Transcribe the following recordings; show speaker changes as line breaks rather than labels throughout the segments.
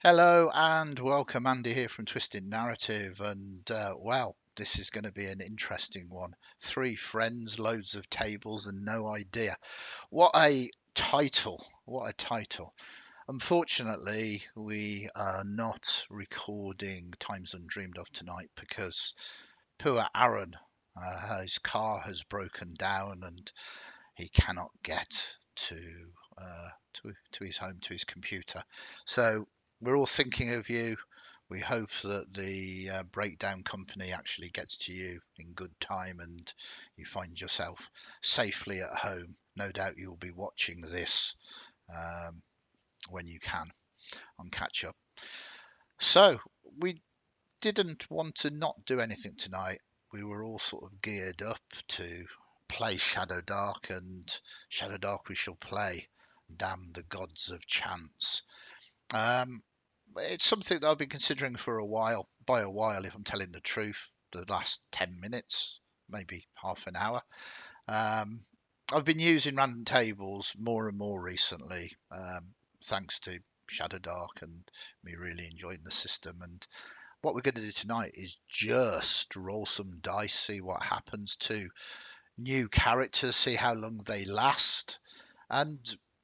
Hello and welcome, Andy here from Twisted Narrative. This is going to be an interesting one. Three friends, loads of tables, and no idea. What a title! What a title. Unfortunately, we are not recording Times Undreamed of tonight because poor Aaron, his car has broken down and he cannot get to his home, to his computer. So we're all thinking of you. We hope that the breakdown company actually gets to you in good time and you find yourself safely at home. No doubt you'll be watching this um, when you can on catch up. So we didn't want to not do anything tonight. We were all sort of geared up to play Shadowdark, and Shadowdark we shall play. Damn the gods of chance. Um, it's something that I've been considering for a while. By a while, if I'm telling the truth, the last 10 minutes, maybe half an hour. Um, I've been using random tables more and more recently, thanks to Shadowdark and me really enjoying the system. And what we're going to do tonight is just roll some dice, see what happens to new characters, see how long they last, and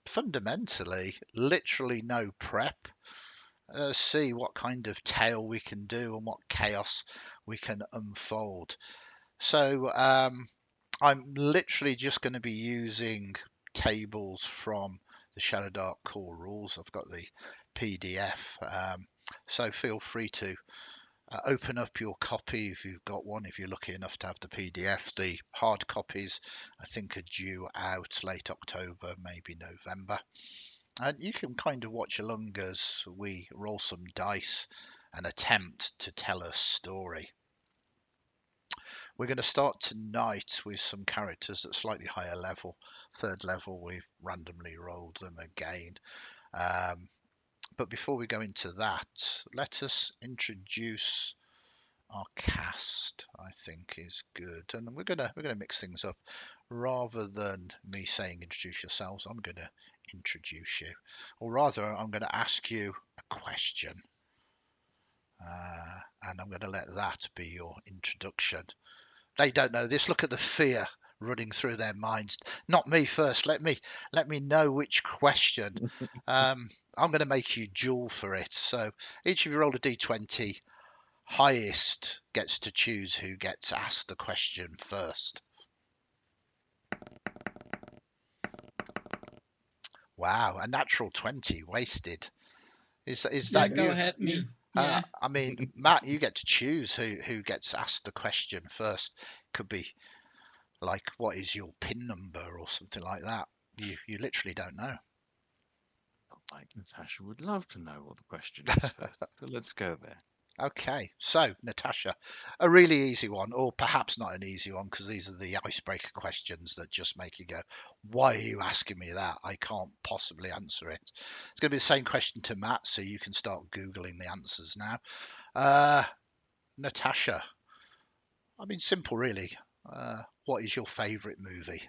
fundamentally, literally no prep. See what kind of tale we can do and what chaos we can unfold. So I'm literally just going to be using tables from the Shadowdark core rules. I've got the PDF, so feel free to open up your copy if you've got one, if you're lucky enough to have the PDF. The hard copies, I think, are due out late October, maybe November. And you can kind of watch along as we roll some dice and attempt to tell a story. We're going to start tonight with some characters at slightly higher level. Third level, we've randomly rolled them again. Um, but before we go into that, let us introduce our cast. I think is good, and we're gonna mix things up. Rather than me saying introduce yourselves, I'm gonna introduce you, or rather, I'm gonna ask you a question, and I'm gonna let that be your introduction. They don't know this. Look at the fear running through their minds. Not me first. Let me know which question. I'm going to make you duel for it. So each of you roll a d20. Highest gets to choose who gets asked the question first. Wow, a natural 20 wasted. Is
Yeah,
that
go
you?
ahead, me. Yeah.
I mean, Matt, you get to choose who gets asked the question first. Could be like, what is your PIN number or something like that. You literally don't know.
Like Natasha would love to know what the question is first. So let's go there.
Okay, so Natasha, a really easy one, or perhaps not an easy one, because these are the icebreaker questions that just make you go, "Why are you asking me that? I can't possibly answer it." It's going to be the same question to Matt, so you can start googling the answers now. Uh, Natasha, I mean, simple, really. What is your favourite movie?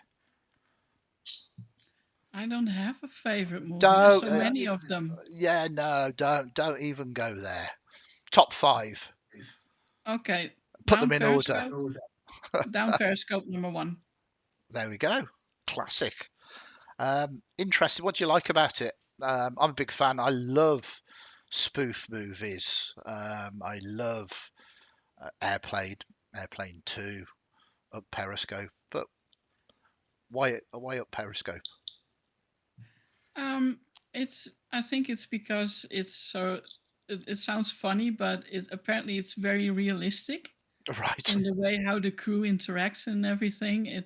I don't have a favorite movie. There's
Don't,
so many of them.
yeah, no, don't even go there. Top five.
Okay.
Put them in order.
Down Periscope number one.
There we go. Classic. Interesting. What do you like about it? I'm a big fan. I love spoof movies. I love Airplane, Airplane 2, Up Periscope. But why Up Periscope?
Um, I think it's because it sounds funny, but it's very realistic
Right.
in the way how the crew interacts and everything.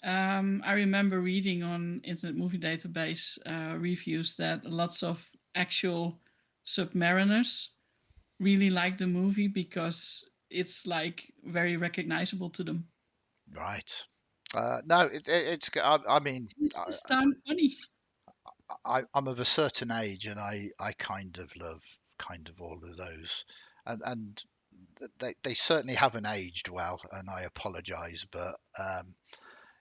I remember reading on Internet Movie Database reviews that lots of actual submariners really like the movie because it's like very recognizable to them.
Right. No, it's. I mean,
It's just damn funny.
I'm of a certain age, and I kind of love kind of all of those, and they certainly haven't aged well, and I apologise, but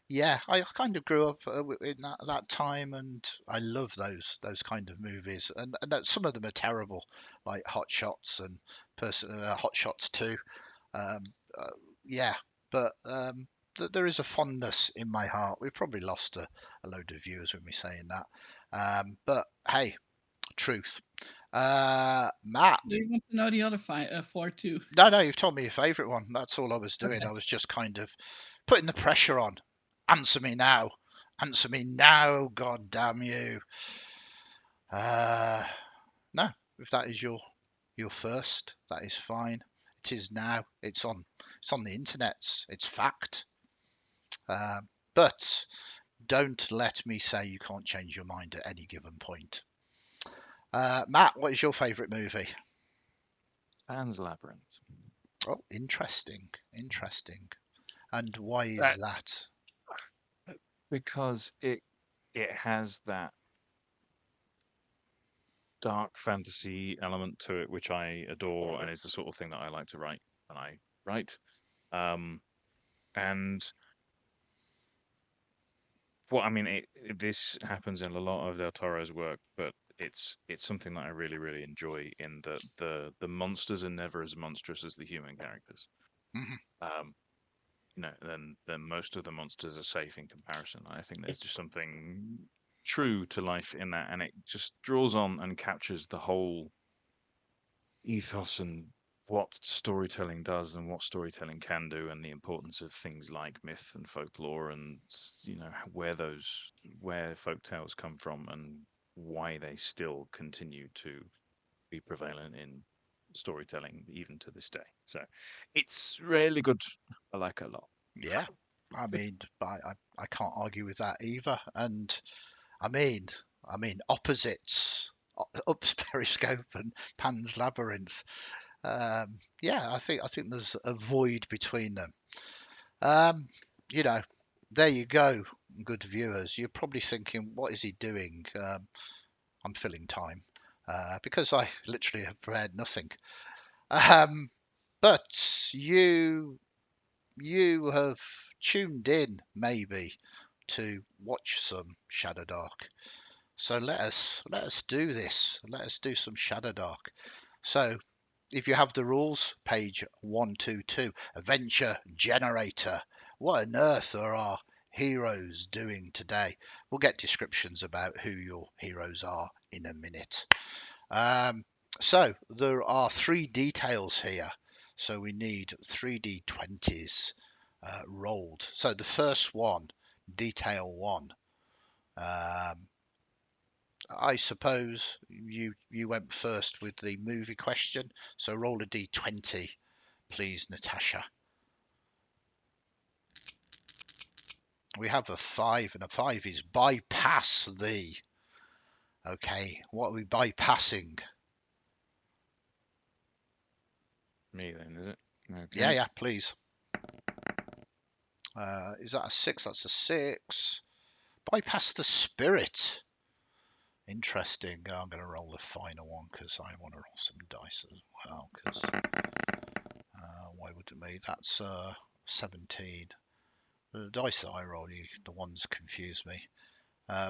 Yeah, I kind of grew up in that time, and I love those kind of movies. And that some of them are terrible, like Hot Shots and Hot Shots 2. Um, uh, yeah, but there is a fondness in my heart. We've probably lost a load of viewers with me saying that. But hey, truth. Matt.
Do you want to know the other four too?
No, you've told me your favourite one. That's all I was doing.
Okay.
I was just kind of putting the pressure on. Answer me now. Answer me now, God damn you. No, if that is your first, that is fine. It is now. It's on the internet. It's fact. But don't let me say you can't change your mind at any given point. Matt, what is your favourite movie?
Pan's Labyrinth.
Oh, interesting. Interesting. And why is
That
that?
because it has that dark fantasy element to it, which I adore, and is the sort of thing that I like to write when I write. Um, and Well, I mean, this happens in a lot of Del Toro's work, but it's something that I really, really enjoy. In that the monsters are never as monstrous as the human characters.
Mhm.
Um, then most of the monsters are safe in comparison. I think there's just something true to life in that, and it just draws on and captures the whole ethos and what storytelling does and what storytelling can do, and the importance of things like myth and folklore, and where folk tales come from and why they still continue to be prevalent in storytelling even to this day. So it's really good. I like it a lot.
Yeah. I mean, I can't argue with that either. And I mean, opposites, Ups Periscope and Pan's Labyrinth. Yeah, I think there's a void between them. Um, you know, there you go, good viewers. You're probably thinking, what is he doing? I'm filling time because I literally have prepared nothing. Um, but you have tuned in maybe to watch some Shadowdark. So let us do this. Let us do some Shadowdark. So if you have the rules, page 122, adventure generator. What on earth are our heroes doing today? We'll get descriptions about who your heroes are in a minute. Um, so there are three details here. So we need 3d20s rolled. So the first one, detail one. Um, I suppose you went first with the movie question. So roll a d20, please, Natasha. We have a 5, and a 5 is bypass the. Okay, what are we bypassing?
Me then, is it?
Yeah,
Okay.
yeah, please. Is that a 6? That's a 6. Bypass the spirit. Interesting. I'm going to roll the final one because I want to roll some dice as well. Because why wouldn't me? That's 17. The dice that I roll, the ones confuse me.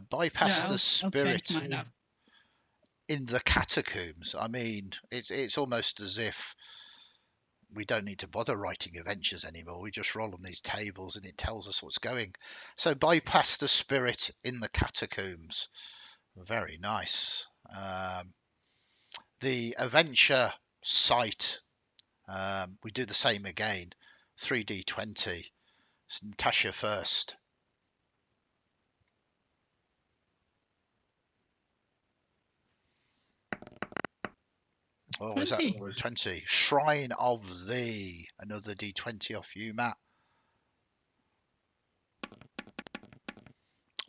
Bypass
Yeah,
the
I'll change
spirit
mine up.
in the catacombs. I mean, it's almost as if we don't need to bother writing adventures anymore. We just roll on these tables and it tells us what's going. So bypass the spirit in the catacombs. Very nice. The adventure site, we do the same again. 3d20. It's Natasha first. Oh, is that
20.
20? Shrine of Thee. Another d20 off you, Matt.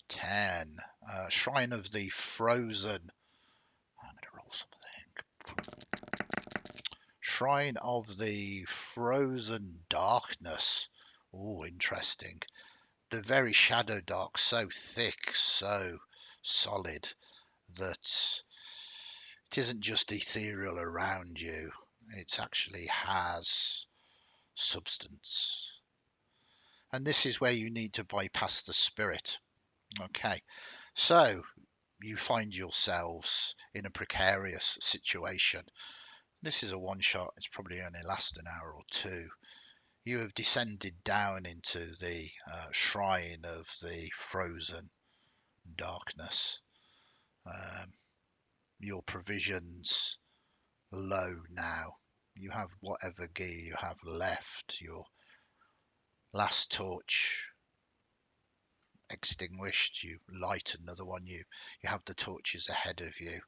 10. Shrine of the Frozen. I'm going to roll something. Shrine of the Frozen Darkness. Oh, interesting. The very shadow dark, so thick, so solid that it isn't just ethereal around you. It actually has substance. And this is where you need to bypass the spirit. Okay, so you find yourselves in a precarious situation. This is a one shot, it's probably only last an hour or two. You have descended down into the shrine of the frozen darkness. Your provisions low now. You have whatever gear you have left. Your last torch extinguished. You light another one. You have the torches ahead of you.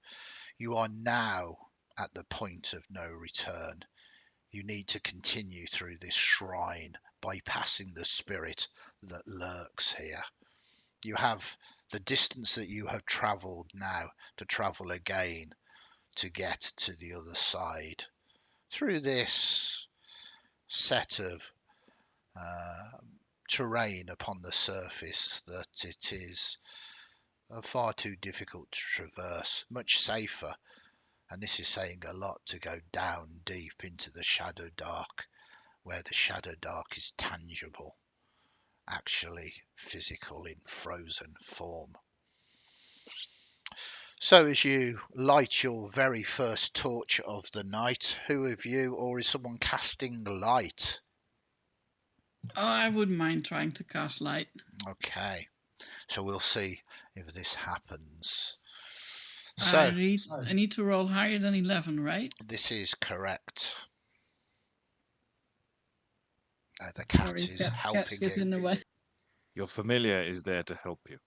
You are now at the point of no return. You need to continue through this shrine, bypassing the spirit that lurks here. You have the distance that you have travelled now to travel again to get to the other side through this set of terrain upon the surface that it is far too difficult to traverse, much safer, and this is saying a lot, to go down deep into the Shadowdark, where the Shadowdark is tangible, actually physical in frozen form. So as you light your very first torch of the night, who of you, or is someone casting light?
Oh, I wouldn't mind trying to cast light.
Okay, so we'll see if this happens.
I
So
need to roll higher than 11, right?
this is correct. The cat
Sorry,
is
cat
helping
is
you.
in the way.
Your familiar is there to help you.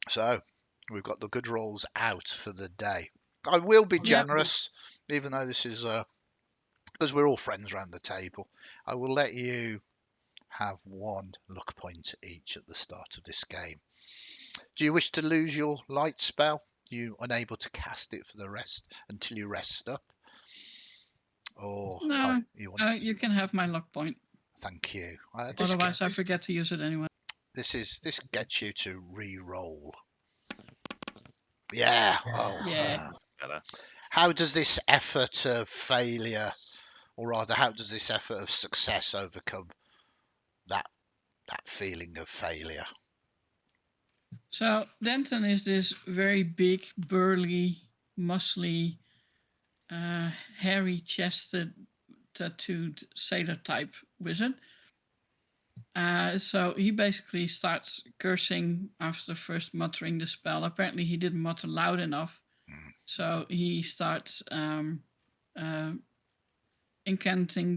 So we've got the good rolls out for the day. I will be generous, even though this is because we're all friends around the table. I will let you have one luck point each at the start of this game. Do you wish to lose your light spell? You unable to cast it for the rest until you rest up, or
No,
you want?
you can have my luck point.
Thank you.
Otherwise, I forget to use it anyway.
This gets you to re-roll. Yeah. Oh.
Yeah.
Better.
How does this effort of failure, or rather, how does this effort of success overcome that feeling of failure?
So Denton is this very big, burly, muscly, hairy-chested, tattooed sailor type wizard. So he basically starts cursing after first muttering the spell. Apparently, he didn't mutter loud enough, so he starts incanting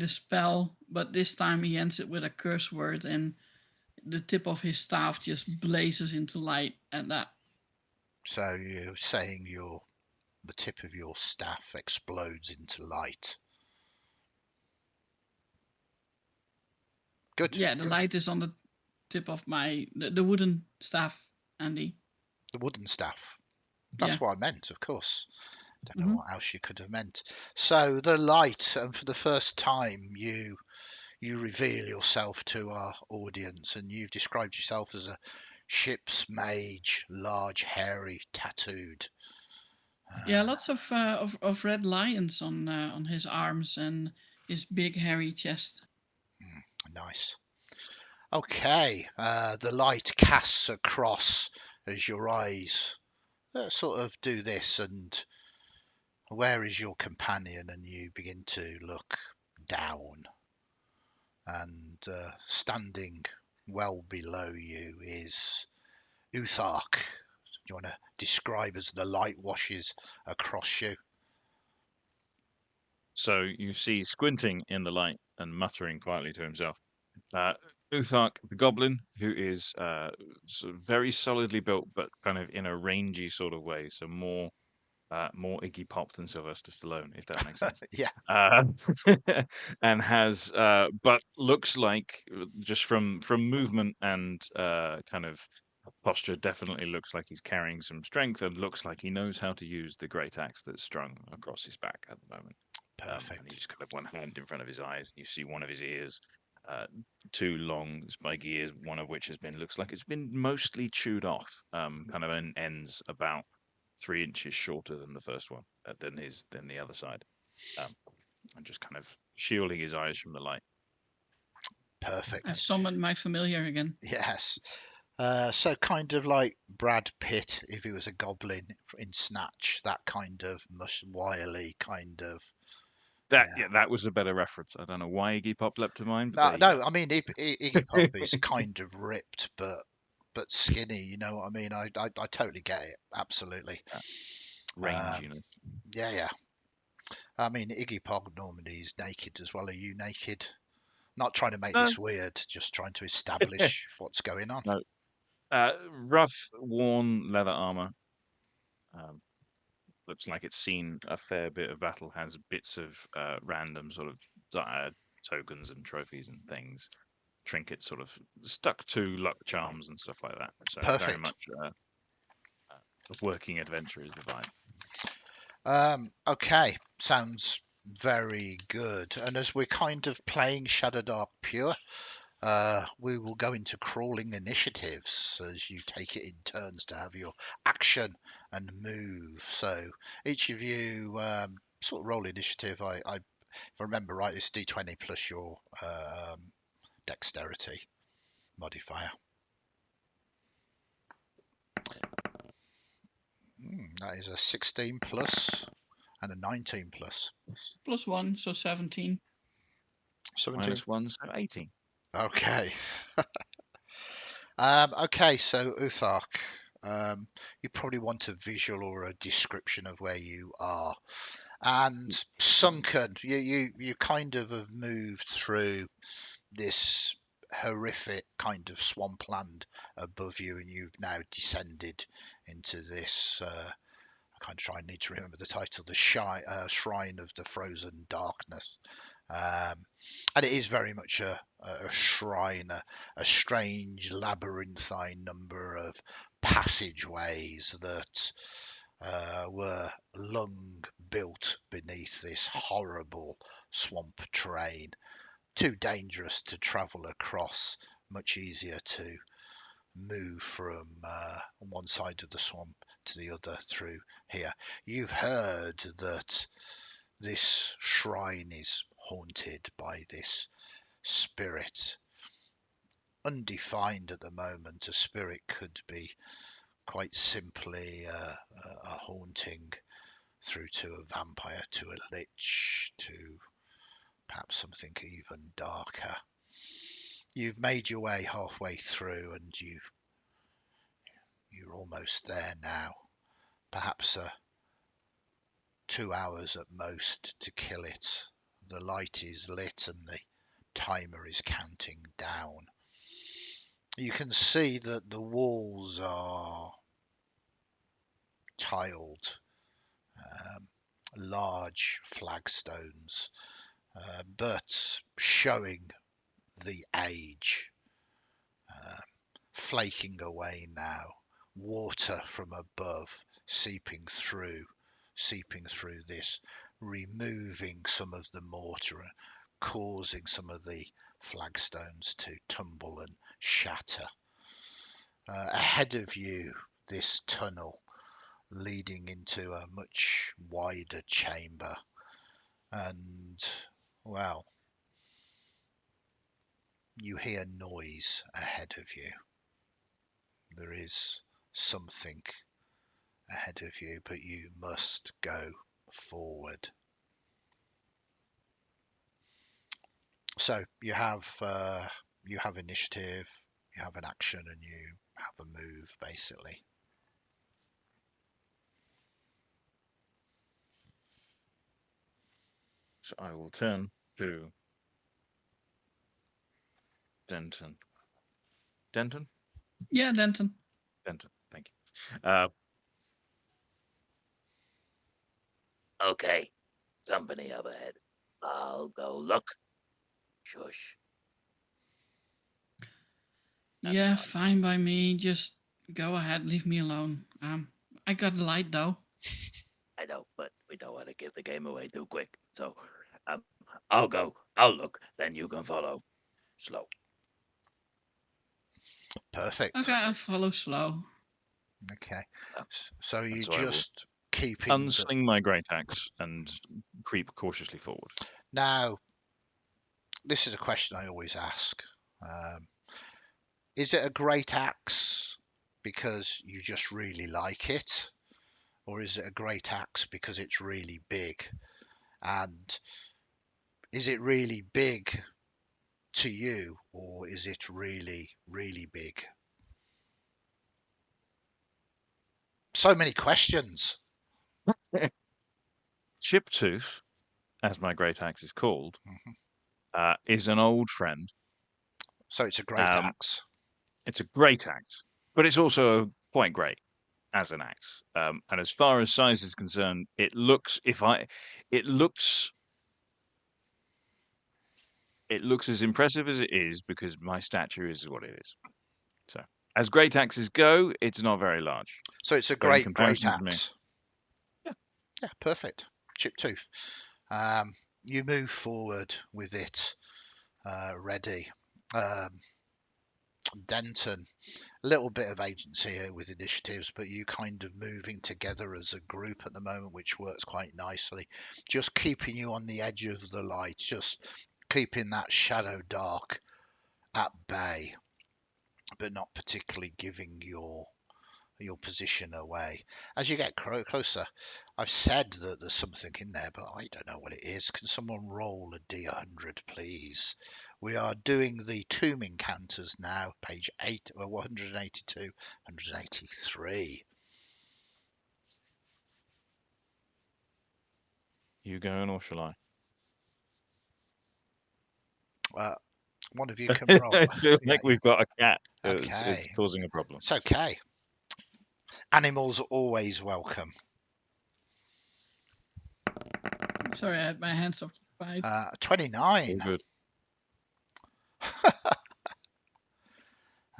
the spell. But this time he ends it with a curse word, and the tip of his staff just blazes into light at that.
So you're saying the tip of your staff explodes into light. Good.
Yeah, the light is on the tip of the wooden staff, Andy.
The wooden staff. That's what I meant, of course. Don't know what else you could have meant. So the light, and for the first time, you reveal yourself to our audience, and you've described yourself as a ship's mage, large, hairy, tattooed.
Yeah, lots of red lions on his arms and his big hairy chest.
Nice. Okay, the light casts across as your eyes sort of do this, and where is your companion? And you begin to look down, and standing well below you is Uthark. Do you want to describe as the light washes across you?
So you see squinting in the light and muttering quietly to himself. Uthark the goblin, who is sort of very solidly built, but kind of in a rangy sort of way. So more Iggy Pop than Sylvester Stallone, if that makes sense.
Yeah.
And has, but looks like just from movement and kind of posture, definitely looks like he's carrying some strength and looks like he knows how to use the great axe that's strung across his back at the moment.
Perfect.
And he's just got one hand in front of his eyes. You see one of his ears two long spiky ears, one of which looks like it's been mostly chewed off. Kind of ends about 3 inches shorter than the first one, than the other side, um, and just kind of shielding his eyes from the light.
I
Perfect.
summoned my familiar again.
Yes. So kind of like Brad Pitt if he was a goblin in Snatch, that kind of wily kind of.
That was a better reference. I don't know why Iggy Pop leapt to mind, but
No,
there you
no.
go.
I mean, Iggy Pop is kind of ripped, but skinny. You know what I mean? I totally get it. Absolutely.
Range,
Um, yeah, yeah. I mean, Iggy Pop normally is naked as well. Are you naked? Not trying to make
No,
this weird, just trying to establish what's going on.
no. Rough, worn leather armor. Um, Looks like it's seen a fair bit of battle. Has bits of random sort of tokens and trophies and things, trinkets sort of stuck to luck charms and stuff like that. So very
Perfect.
much a working adventure is the vibe.
Okay, sounds very good. And as we're kind of playing Shadowdark Pure, we will go into crawling initiatives as you take it in turns to have your action and move. So each of you sort of roll initiative. If I remember right, it's D20 plus your dexterity modifier. That is a 16 plus and a 19 plus.
+1, so 17.
17.
-1, so 18.
Okay. Okay, so Uthark, you probably want a visual or a description of where you are. And Sunken, you kind of have moved through this horrific kind of swampland above you, and you've now descended into this. I kind of need to remember the title, the Shrine of the Frozen Darkness. And it is very much a shrine, a strange labyrinthine number of passageways that were long built beneath this horrible swamp terrain. Too dangerous to travel across, much easier to move from one side of the swamp to the other through here. You've heard that this shrine is haunted by this spirit. Undefined at the moment, a spirit could be quite simply a haunting through to a vampire, to a lich, to perhaps something even darker. You've made your way halfway through and you're almost there now. Perhaps 2 hours at most to kill it. The light is lit and the timer is counting down. You can see that the walls are tiled, large flagstones, but showing the age, uh, flaking away now. Water from above seeping through this, removing some of the mortar, causing some of the flagstones to tumble and shatter. Ahead of you, this tunnel leading into a much wider chamber. And, well, you hear noise ahead of you. There is something ahead of you, but you must go forward. So you have initiative, you have an action, and you have a move, basically.
So I will turn to Denton. Denton?
Yeah, Denton.
Denton, thank you.
Okay, company up ahead. I'll go look. Shush.
Yeah, fine by me. Just go ahead, leave me alone. I got a light though.
I know, but we don't want to give the game away too quick. So, I'll go. I'll look. Then you can follow. Slow.
Perfect.
Okay, I'll follow slow.
Okay.
Oh.
So you
so I will
just keeping the...
Unsling my great axe and creep cautiously forward.
Now, this is a question I always ask. Is it a great axe because you just really like it? Or is it a great axe because it's really big? And is it really big to you, or is it really, really big? So many questions.
Chiptooth, as my great axe is called,
Mhm.
is an old friend.
So it's a great axe.
It's a great axe, but it's also quite great as an axe. And as far as size is concerned, it looks as impressive as it is because my stature is what it is. So, as great axes go, it's not very large.
So it's a
But in
great, great
comparison to me,
axe.
yeah.
Yeah, perfect. Chiptooth. You move forward with it ready. Denton, a little bit of agency here with initiatives, but you kind of moving together as a group at the moment, which works quite nicely. Just keeping you on the edge of the light, just keeping that Shadowdark at bay, but not particularly giving your position away. As you get closer, I've said that there's something in there, but I don't know what it is. Can someone roll a D100, please? We are doing the tomb encounters now, page 8, well, 182, 183.
You going or shall I?
One of you can roll.
I feel
Yeah,
like we've got a cat. It's
okay.
causing a problem.
It's okay. Animals are always welcome.
Sorry, I had my hands occupied.
29.
All good.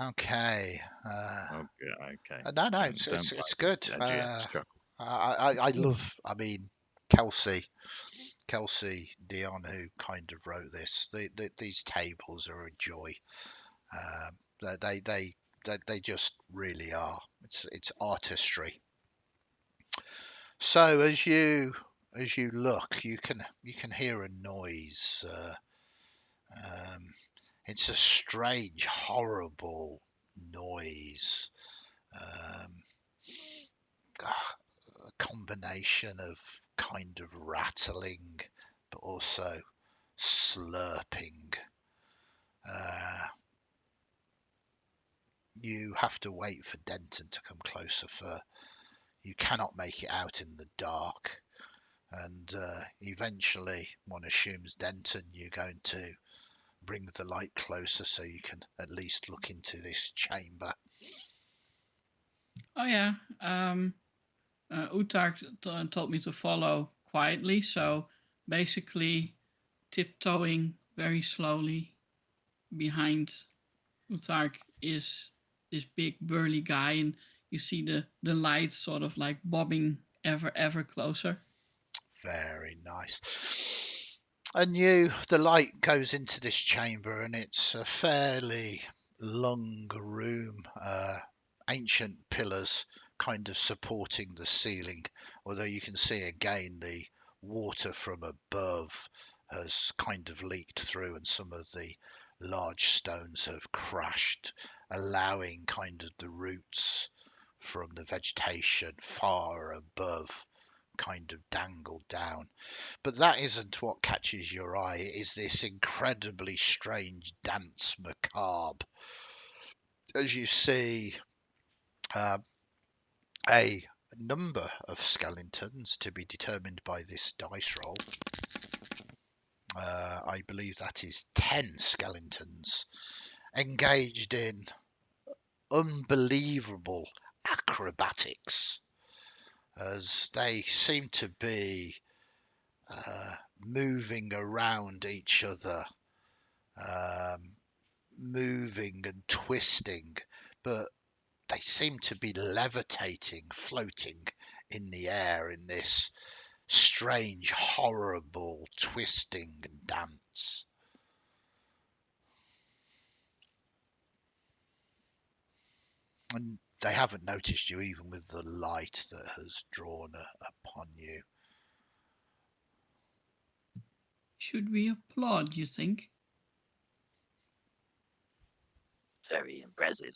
Okay.
Okay.
No,
Don't
it's
bite
good.
the GM's chuckle.
I love. I mean, Kelsey Dion, who kind of wrote this. These tables are a joy. They just really are. It's artistry. So as you look, you can hear a noise. It's a strange, horrible noise. Um, a combination of kind of rattling, but also slurping. You have to wait for Denton to come closer, for you cannot make it out in the dark. And eventually, one assumes, Denton, you're going to bring the light closer so you can at least look into this chamber.
Oh yeah. Utark told me to follow quietly, so basically tiptoeing very slowly behind Utark is this big burly guy, and you see the lights sort of like bobbing ever closer.
Very nice. And the light goes into this chamber, and it's a fairly long room. Ancient pillars kind of supporting the ceiling, although you can see again the water from above has kind of leaked through, and some of the large stones have crashed, allowing kind of the roots from the vegetation far above kind of dangled down. But that isn't what catches your eye. It is this incredibly strange dance macabre. As you see uh, a number of skeletons to be determined by this dice roll. I believe that is 10 skeletons engaged in unbelievable acrobatics, as they seem to be moving around each other, moving and twisting, but they seem to be levitating, floating in the air in this strange, horrible twisting and dance. And they haven't noticed you even with the light that has drawn upon you.
Should we applaud, you think?
Very impressive.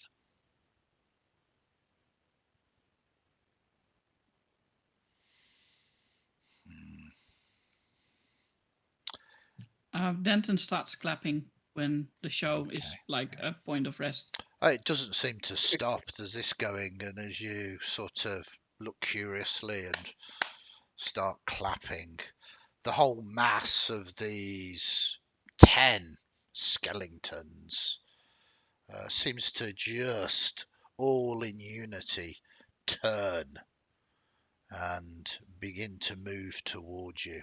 Denton starts clapping when the show is
Okay.
like a point of rest.
It doesn't seem to stop. There's this going, and as you sort of look curiously and start clapping, the whole mass of these 10 skeletons seems to just all in unity turn and begin to move towards you.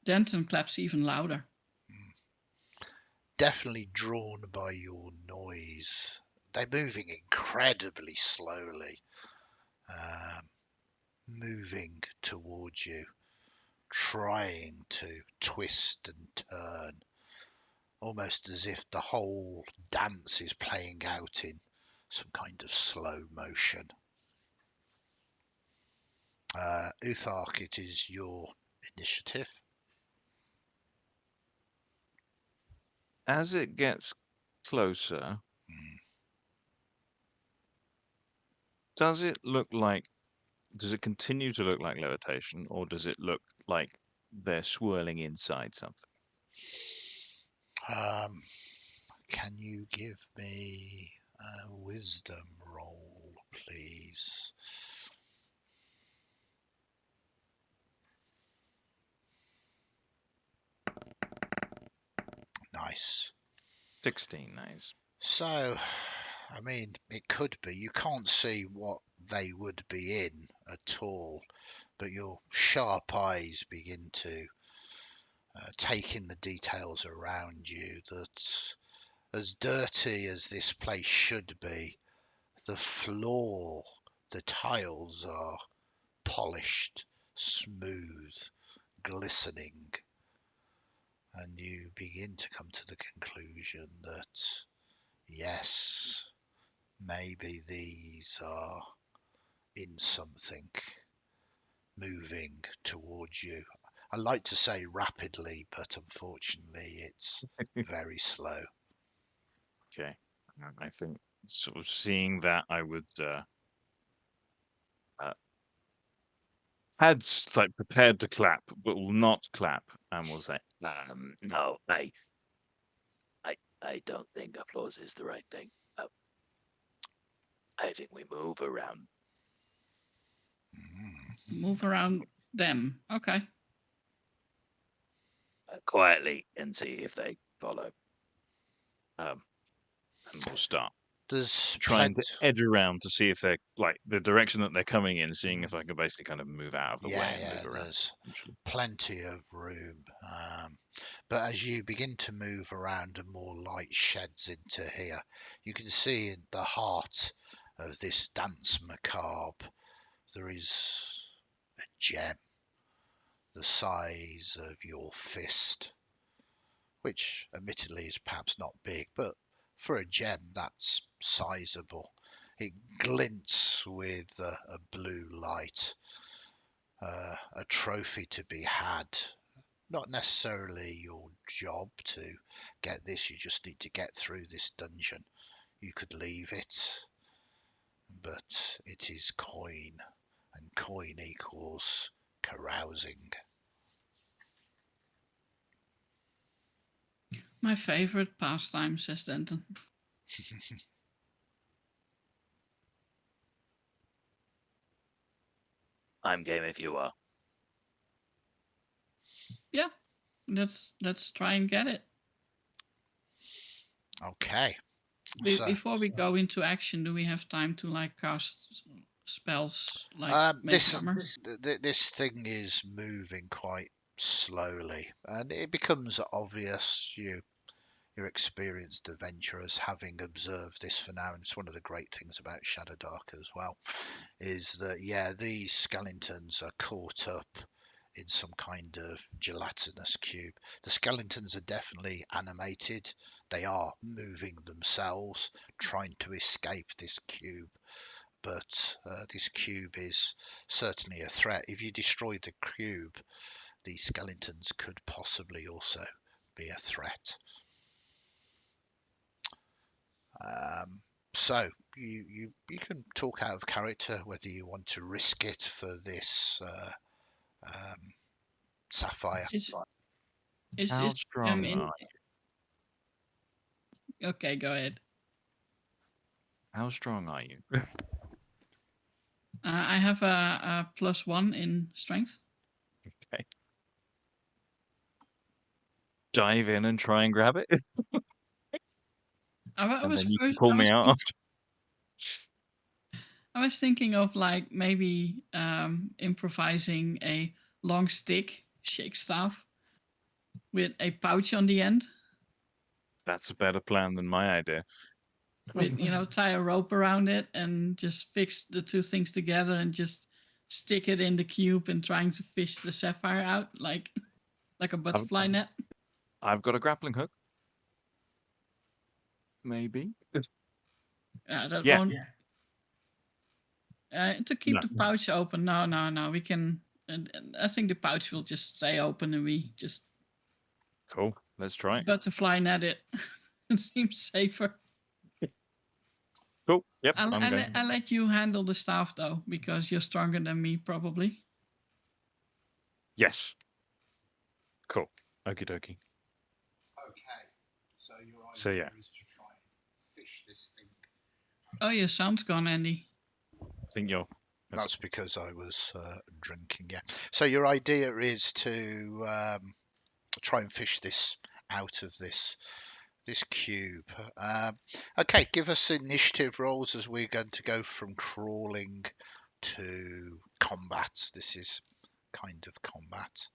Denton claps even louder.
Definitely drawn by your noise. They're moving incredibly slowly, moving towards you, trying to twist and turn, almost as if the whole dance is playing out in some kind of slow motion. Uthark, it is your initiative.
As it gets closer, does it continue to look like levitation, or does it look like they're swirling inside something?
Can you give me a wisdom roll, please? Nice.
16, nice.
So, I mean, it could be. You can't see what they would be in at all, but your sharp eyes begin to take in the details around you. That as dirty as this place should be, the floor, the tiles are polished, smooth, glistening, and you begin to come to the conclusion that yes, maybe these are in something moving towards you. I like to say rapidly, but unfortunately it's very slow.
Okay. I think sort of seeing that, I would like prepared to clap, but will not clap, and will say,
No, I don't think applause is the right thing. I think we move around
Move around them. Okay.
quietly and see if they follow.
and we'll start
There's
trying to edge around to see if they're like the direction that they're coming in, seeing if I can basically kind of move out of the way and
yeah,
move around.
there's
Essentially.
plenty of room. But as you begin to move around and more light sheds into here, you can see in the heart of this dance macabre, there is a gem the size of your fist, which admittedly is perhaps not big, but for a gem that's sizable. It glints with a blue light, a trophy to be had. Not necessarily your job to get this, you just need to get through this dungeon. You could leave it, but it is coin, and coin equals carousing.
My favorite pastime, says Denton.
I'm game if you are.
Yeah, let's try and get it.
Okay. So,
Before we go into action, do we have time to like cast spells like Mage Armor?
this thing is moving quite slowly, and it becomes obvious. You're experienced adventurers, having observed this for now, and it's one of the great things about Shadowdark as well, is that yeah, these skeletons are caught up in some kind of gelatinous cube. The skeletons are definitely animated. They are moving themselves, trying to escape this cube. But this cube is certainly a threat. If you destroy the cube, these skeletons could possibly also be a threat. So you can talk out of character whether you want to risk it for this sapphire.
How
Is
strong
in
are
okay, go ahead.
How strong are you?
I have a +1 in strength.
Okay. Dive in and try and grab it,
I
and
was
then you can
first,
pull me out after.
I was thinking of like maybe improvising a long stick, shake staff, with a pouch on the end.
That's a better plan than my idea.
With tie a rope around it and just fix the two things together and just stick it in the cube and trying to fish the sapphire out like a butterfly net.
I've got a grappling hook. Maybe.
That
Yeah.
won't. To keep
No.
the pouch open. No. We can. And I think the pouch will just stay open and we just
Cool. Let's try it.
butterfly net it. It seems safer.
Cool. Yep. I'm going.
I'll let you handle the staff though, because you're stronger than me probably.
Yes. Cool. Okie dokie.
Okay, so your
So,
idea
yeah.
is to try and fish this thing.
Oh, your sound's gone, Andy.
I think you're.
That's because I was drinking. Yeah. So your idea is to try and fish this out of this cube. Okay, give us initiative rolls as we're going to go from crawling to combat. This is kind of combat.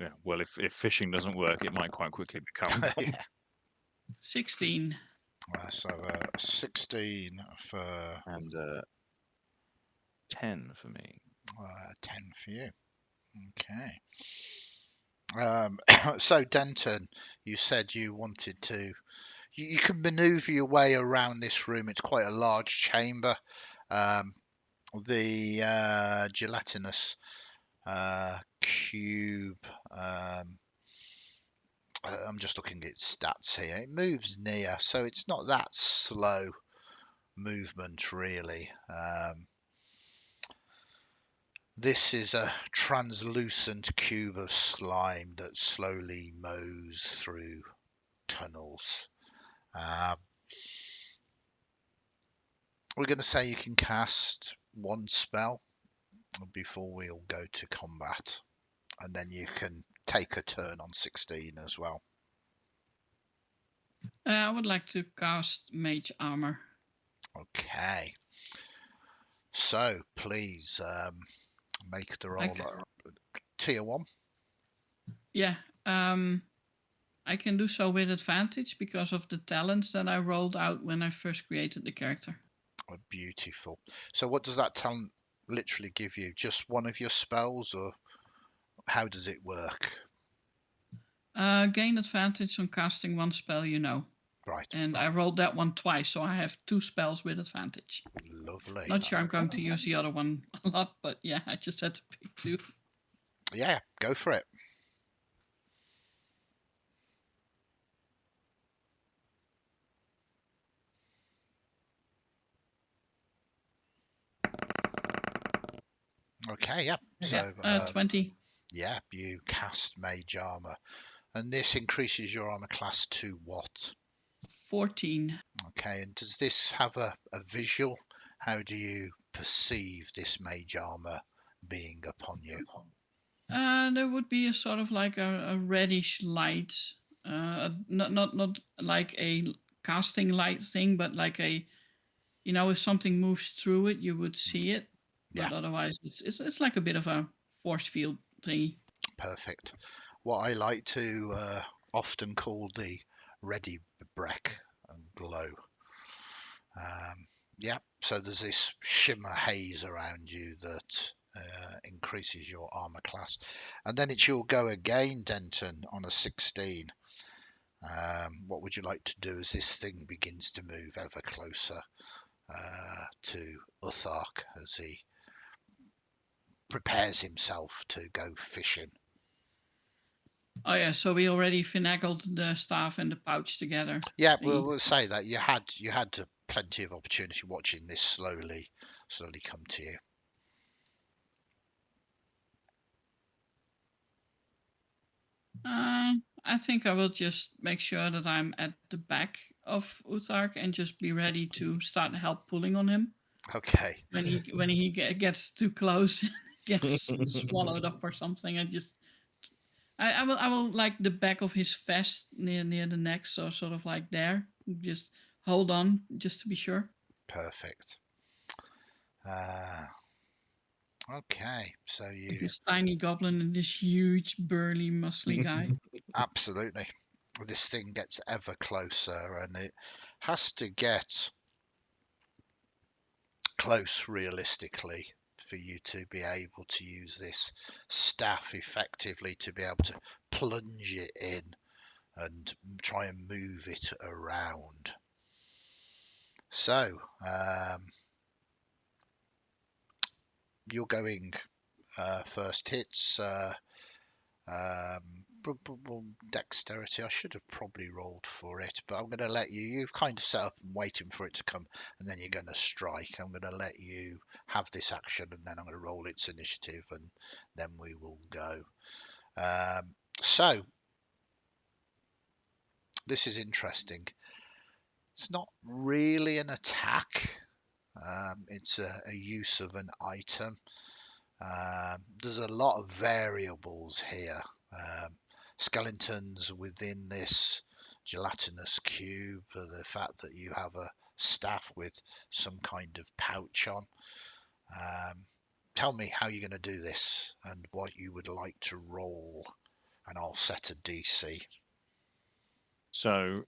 Yeah. Well, if fishing doesn't work, it might quite quickly become.
Yeah.
16.
So 16 for
And 10 for me.
10 for you. Okay. So Denton, you said you wanted to. You can maneuver your way around this room. It's quite a large chamber. The gelatinous cube. I'm just looking at its stats here. It moves near, so it's not that slow movement really. This is a translucent cube of slime that slowly mows through tunnels. We're going to say you can cast one spell before we'll go to combat, and then you can take a turn on 16 as well.
I would like to cast Mage Armor.
Okay. So please make the roll. Tier 1.
Yeah. I can do so with advantage because of the talents that I rolled out when I first created the character.
Oh, beautiful. So what does that talent literally give you? Just one of your spells, or how does it work?
Gain advantage on casting one spell you know.
Right.
And I rolled that one twice, so I have 2 spells with advantage.
Lovely.
Not sure I'm going to use the other one a lot, but yeah, I just had to pick 2.
Yeah, go for it. Okay, yeah. So,
20.
Yeah, you cast Mage Armor. And this increases your armor class to what?
14.
Okay, and does this have a visual? How do you perceive this Mage Armor being upon you?
There would be a sort of like a reddish light. Not like a casting light thing, but like a, if something moves through it, you would see it. But
Yeah.
otherwise, it's like a bit of a force field thingy.
Perfect. What I like to often call the ready break and glow. Yeah, so there's this shimmer haze around you that increases your armor class. And then it's your go again, Denton, on a 16. What would you like to do as this thing begins to move ever closer to Uthark as he prepares himself to go fishing?
Oh yeah, so we already finagled the staff and the pouch together.
Yeah,
thingy.
we'll say that you had plenty of opportunity watching this slowly come to you.
I think I will just make sure that I'm at the back of Uthark and just be ready to start help pulling on him
Okay,
when he gets too close, gets swallowed up or something. I will like the back of his vest near the neck, so sort of like there. Just hold on, just to be sure.
perfect. Okay, so you
This tiny goblin and this huge, burly, muscly guy.
absolutely. This thing gets ever closer, and it has to get close realistically for you to be able to use this staff effectively to be able to plunge it in and try and move it around. So you're going first hits. Well, dexterity. I should have probably rolled for it, but I'm going to let you. You've kind of set up and waiting for it to come, and then you're going to strike. I'm going to let you have this action, and then I'm going to roll its initiative, and then we will go. So this is interesting. It's not really an attack. It's a use of an item. There's a lot of variables here. Skeletons within this gelatinous cube, the fact that you have a staff with some kind of pouch on. Tell me how you're going to do this and what you would like to roll, and I'll set a DC.
So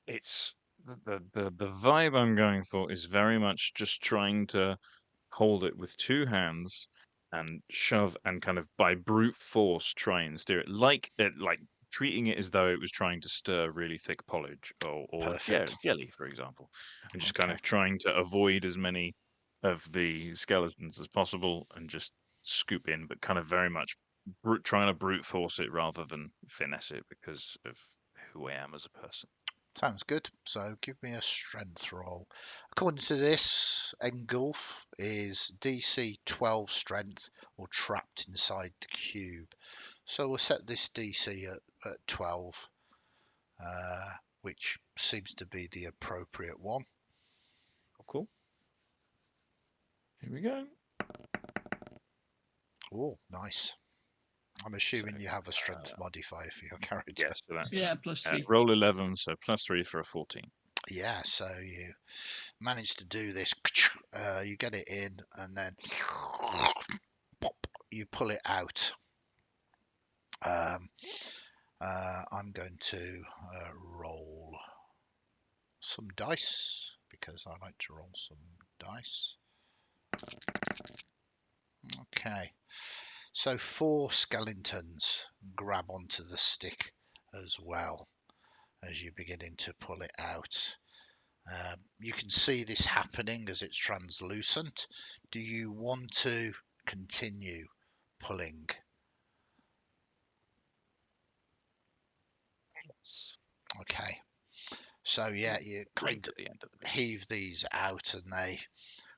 it's the vibe I'm going for is very much just trying to hold it with two hands and shove and kind of by brute force try and steer it like treating it as though it was trying to stir really thick polish or
Perfect.
jelly, for example, and just kind
Okay.
of trying to avoid as many of the skeletons as possible and just scoop in, but kind of very much trying to brute force it rather than finesse it because of who I am as a person.
Sounds good. So give me a strength roll. According to this, engulf is DC 12 strength or trapped inside the cube. So we'll set this DC at 12, which seems to be the appropriate one.
Cool. Here we go.
Oh, nice. I'm
So,
assuming you have a strength modifier for your character.
yes, so that's
Yeah, +3.
roll 11, so +3 for a 14.
Yeah, so you manage to do this. You get it in, and then pop, you pull it out. I'm going to roll some dice because I like to roll some dice. Okay, so 4 skeletons grab onto the stick as well as you're beginning to pull it out. You can see this happening as it's translucent. Do you want to continue pulling?
Yes.
Okay, so yeah, you
Drink
kind
at
of
the end of this.
heave these out and they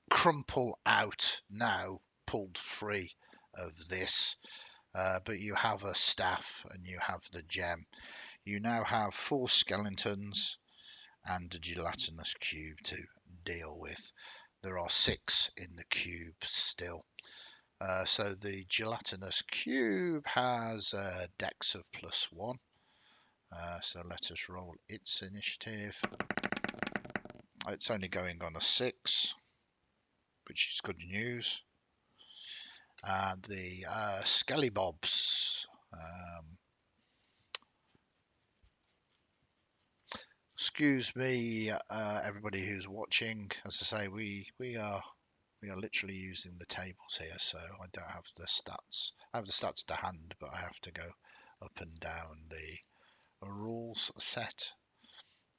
crumple out now, pulled free of this. But you have a staff and you have the gem. You now have 4 skeletons and a gelatinous cube to deal with. There are 6 in the cube still. So the gelatinous cube has a dex of +1. So let us roll its initiative. It's only going on a 6, which is good news. And the Skellybobs. Excuse me, everybody who's watching. As I say, we are We are literally using the tables here, so I don't have the stats. I have the stats to hand, but I have to go up and down the rules set.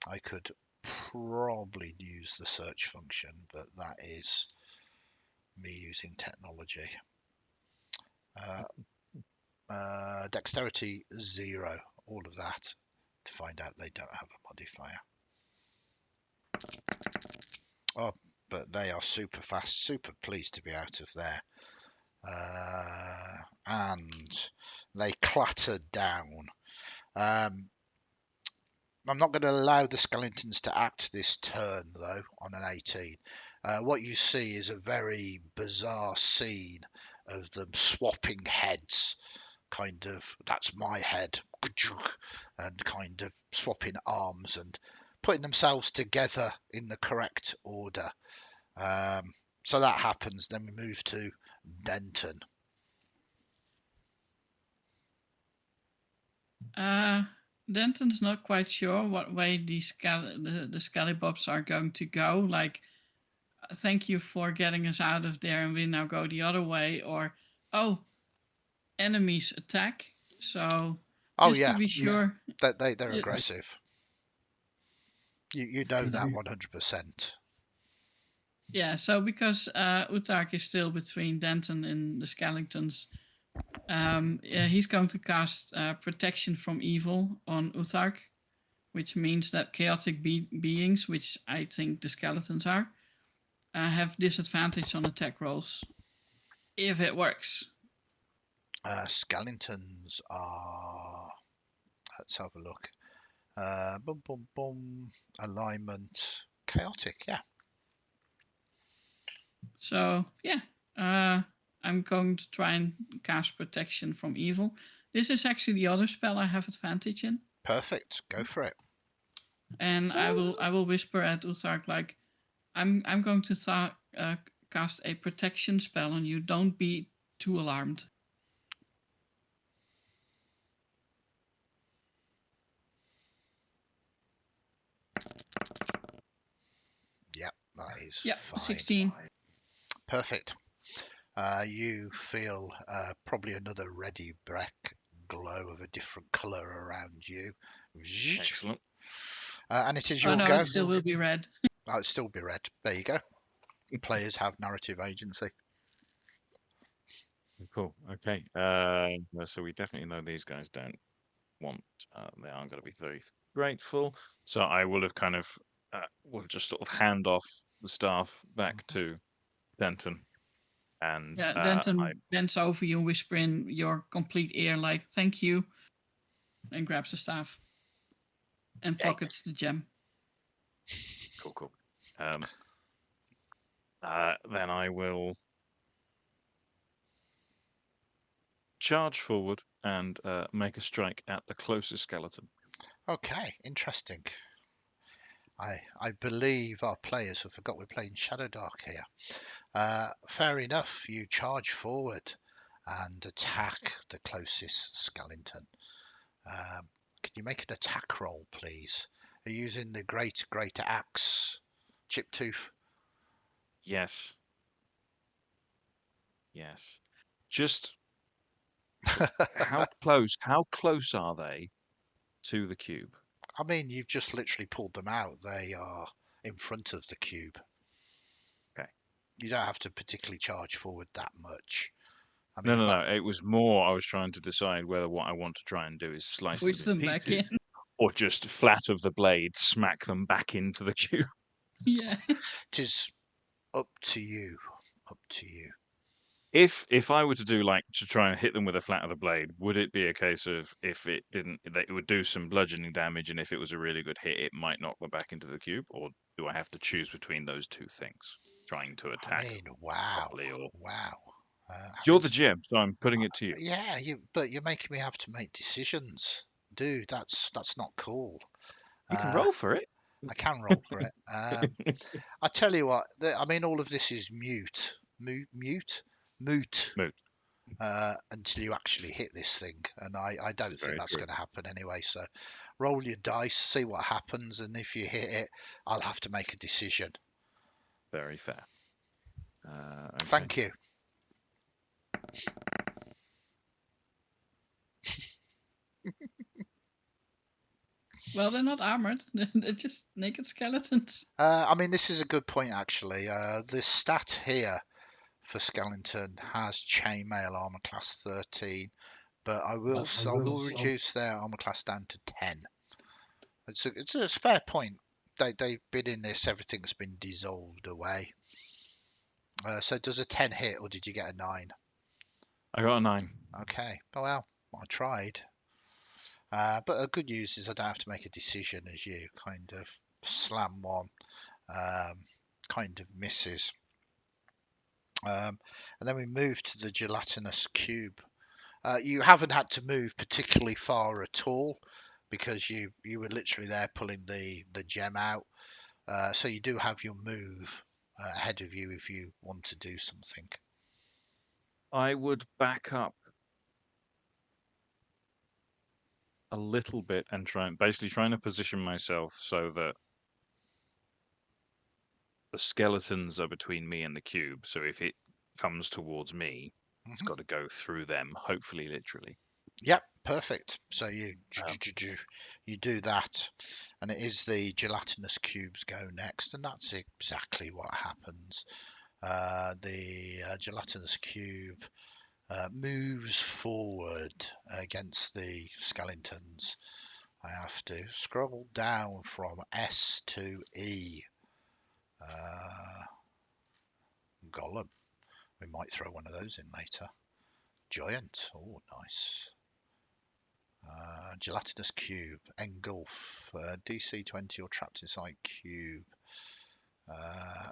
I could probably use the search function, but that is me using technology. Dexterity 0, all of that to find out they don't have a modifier. Oh, but they are super fast, super pleased to be out of there. And they clattered down. I'm not going to allow the skeletons to act this turn, though, on an 18. What you see is a very bizarre scene of them swapping heads. Kind of, that's my head, and kind of swapping arms and putting themselves together in the correct order. So that happens. Then we move to Denton.
Denton's not quite sure what way the Scallybobs are going to go. Like, thank you for getting us out of there, and we now go the other way. Or, oh, enemies attack. So
Oh
just
yeah,
to be sure,
they're
Yeah.
aggressive. You know that 100%.
Yeah. So because Utark is still between Denton and the skeletons, yeah, he's going to cast protection from evil on Utark, which means that chaotic beings, which I think the skeletons are, have disadvantage on attack rolls if it works.
Skeletons are. Let's have a look. Boom, boom, boom. Alignment. Chaotic. Yeah.
So yeah, I'm going to try and cast protection from evil. This is actually the other spell I have advantage in,
Perfect. Go for it.
and I will whisper at Uthark like, I'm going to cast a protection spell on you. Don't be too alarmed.
Yep, that is
Yeah,
fine.
16.
Perfect. You feel probably another ready breck glow of a different colour around you.
Excellent.
And it is
Oh
your
no,
go.
it still will be red.
Oh, it'll still be red. There you go. Players have narrative agency.
Cool. Okay. So we definitely know these guys don't want. They aren't going to be very grateful. So I will have kind of will just sort of hand off the staff back to Denton, and
Yeah,
I
Denton bends over you, whisper in your complete ear like, thank you, and grabs the staff and pockets the gem.
cool. Then I will charge forward and make a strike at the closest skeleton.
Okay, interesting. I believe our players have forgot we're playing Shadowdark here. Fair enough. You charge forward and attack the closest skeleton. Could you make an attack roll, please? Are you using the great axe, chip tooth?
Yes. Just how close are they to the cube?
I mean, you've just literally pulled them out. They are in front of the cube.
Okay.
You don't have to particularly charge forward that much. I mean,
No. It was more I was trying to decide whether what I want to try and do is slice them
Push
in
them back in.
pieces or just flat of the blade smack them back into the cube.
Yeah.
it is up to you. Up to you.
If I were to do like to try and hit them with a flat of the blade, would it be a case of if it didn't, that it would do some bludgeoning damage, and if it was a really good hit, it might knock them back into the cube, or do I have to choose between those two things? Trying to
I
attack
mean, wow,
properly, or
wow.
you're the GM, so I'm putting it to you.
Yeah, but you're making me have to make decisions, dude. That's not cool.
You can
Uh,
roll for it.
I can roll for it. I tell you what. I mean, all of this is moot,
Moot.
until you actually hit this thing, and I
This
don't
is
think
very
that's
true.
going to happen anyway. So, roll your dice, see what happens, and if you hit it, I'll have to make a decision.
Very fair. Okay.
Thank you.
Well, they're not armored. They're just naked skeletons.
I mean, this is a good point, actually. The stat here for Skellington has chainmail armor class 13, but I will reduce their armor class down to 10. It's a fair point. They've been in this, everything's been dissolved away. So does a 10 hit, or did you get a 9?
I got a 9.
Okay, well, I tried. But a good news is I don't have to make a decision as you kind of slam one, kind of misses. And then we move to the gelatinous cube. You haven't had to move particularly far at all because you were literally there pulling the gem out. So you do have your move ahead of you if you want to do something.
I would back up a little bit and trying to position myself so that the skeletons are between me and the cube. So if it comes towards me, it's got to go through them, hopefully literally.
Yep, perfect. So you
Um,
you do that, and it is the gelatinous cubes go next, and that's exactly what happens. The gelatinous cube moves forward against the skeletons. I have to scroll down from S to E. Golem. We might throw one of those in later. Giant. Oh, nice. Gelatinous cube. Engulf. DC 20 or trapped inside cube.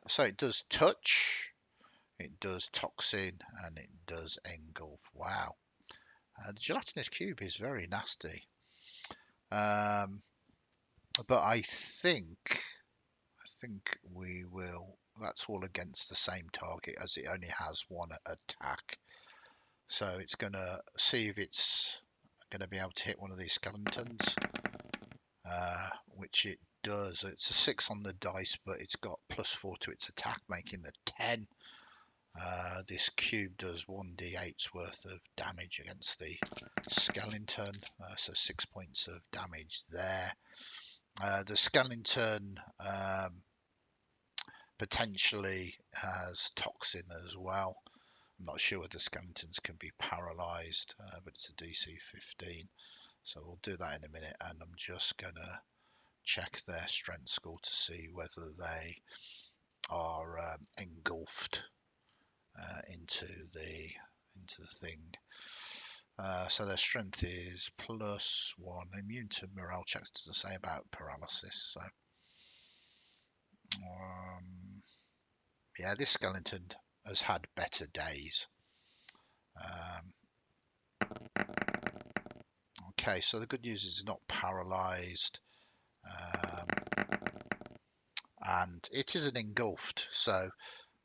So it does touch. It does toxin. And it does engulf. Wow. The gelatinous cube is very nasty. But I think we will. That's all against the same target as it only has one attack. So it's going to see if it's going to be able to hit one of these skeletons, which it does. It's a 6 on the dice, but it's got +4 to its attack, making the 10. This cube does 1d8's worth of damage against the skeleton, so 6 points of damage there. The skeleton potentially has toxin as well. I'm not sure whether skeletons can be paralyzed, but it's a DC 15. So we'll do that in a minute, and I'm just going to check their strength score to see whether they are engulfed into the thing. So their strength is +1. Immune to morale checks, doesn't say about paralysis. So yeah, this skeleton has had better days. Okay, so the good news is it's not paralyzed, and it isn't engulfed. So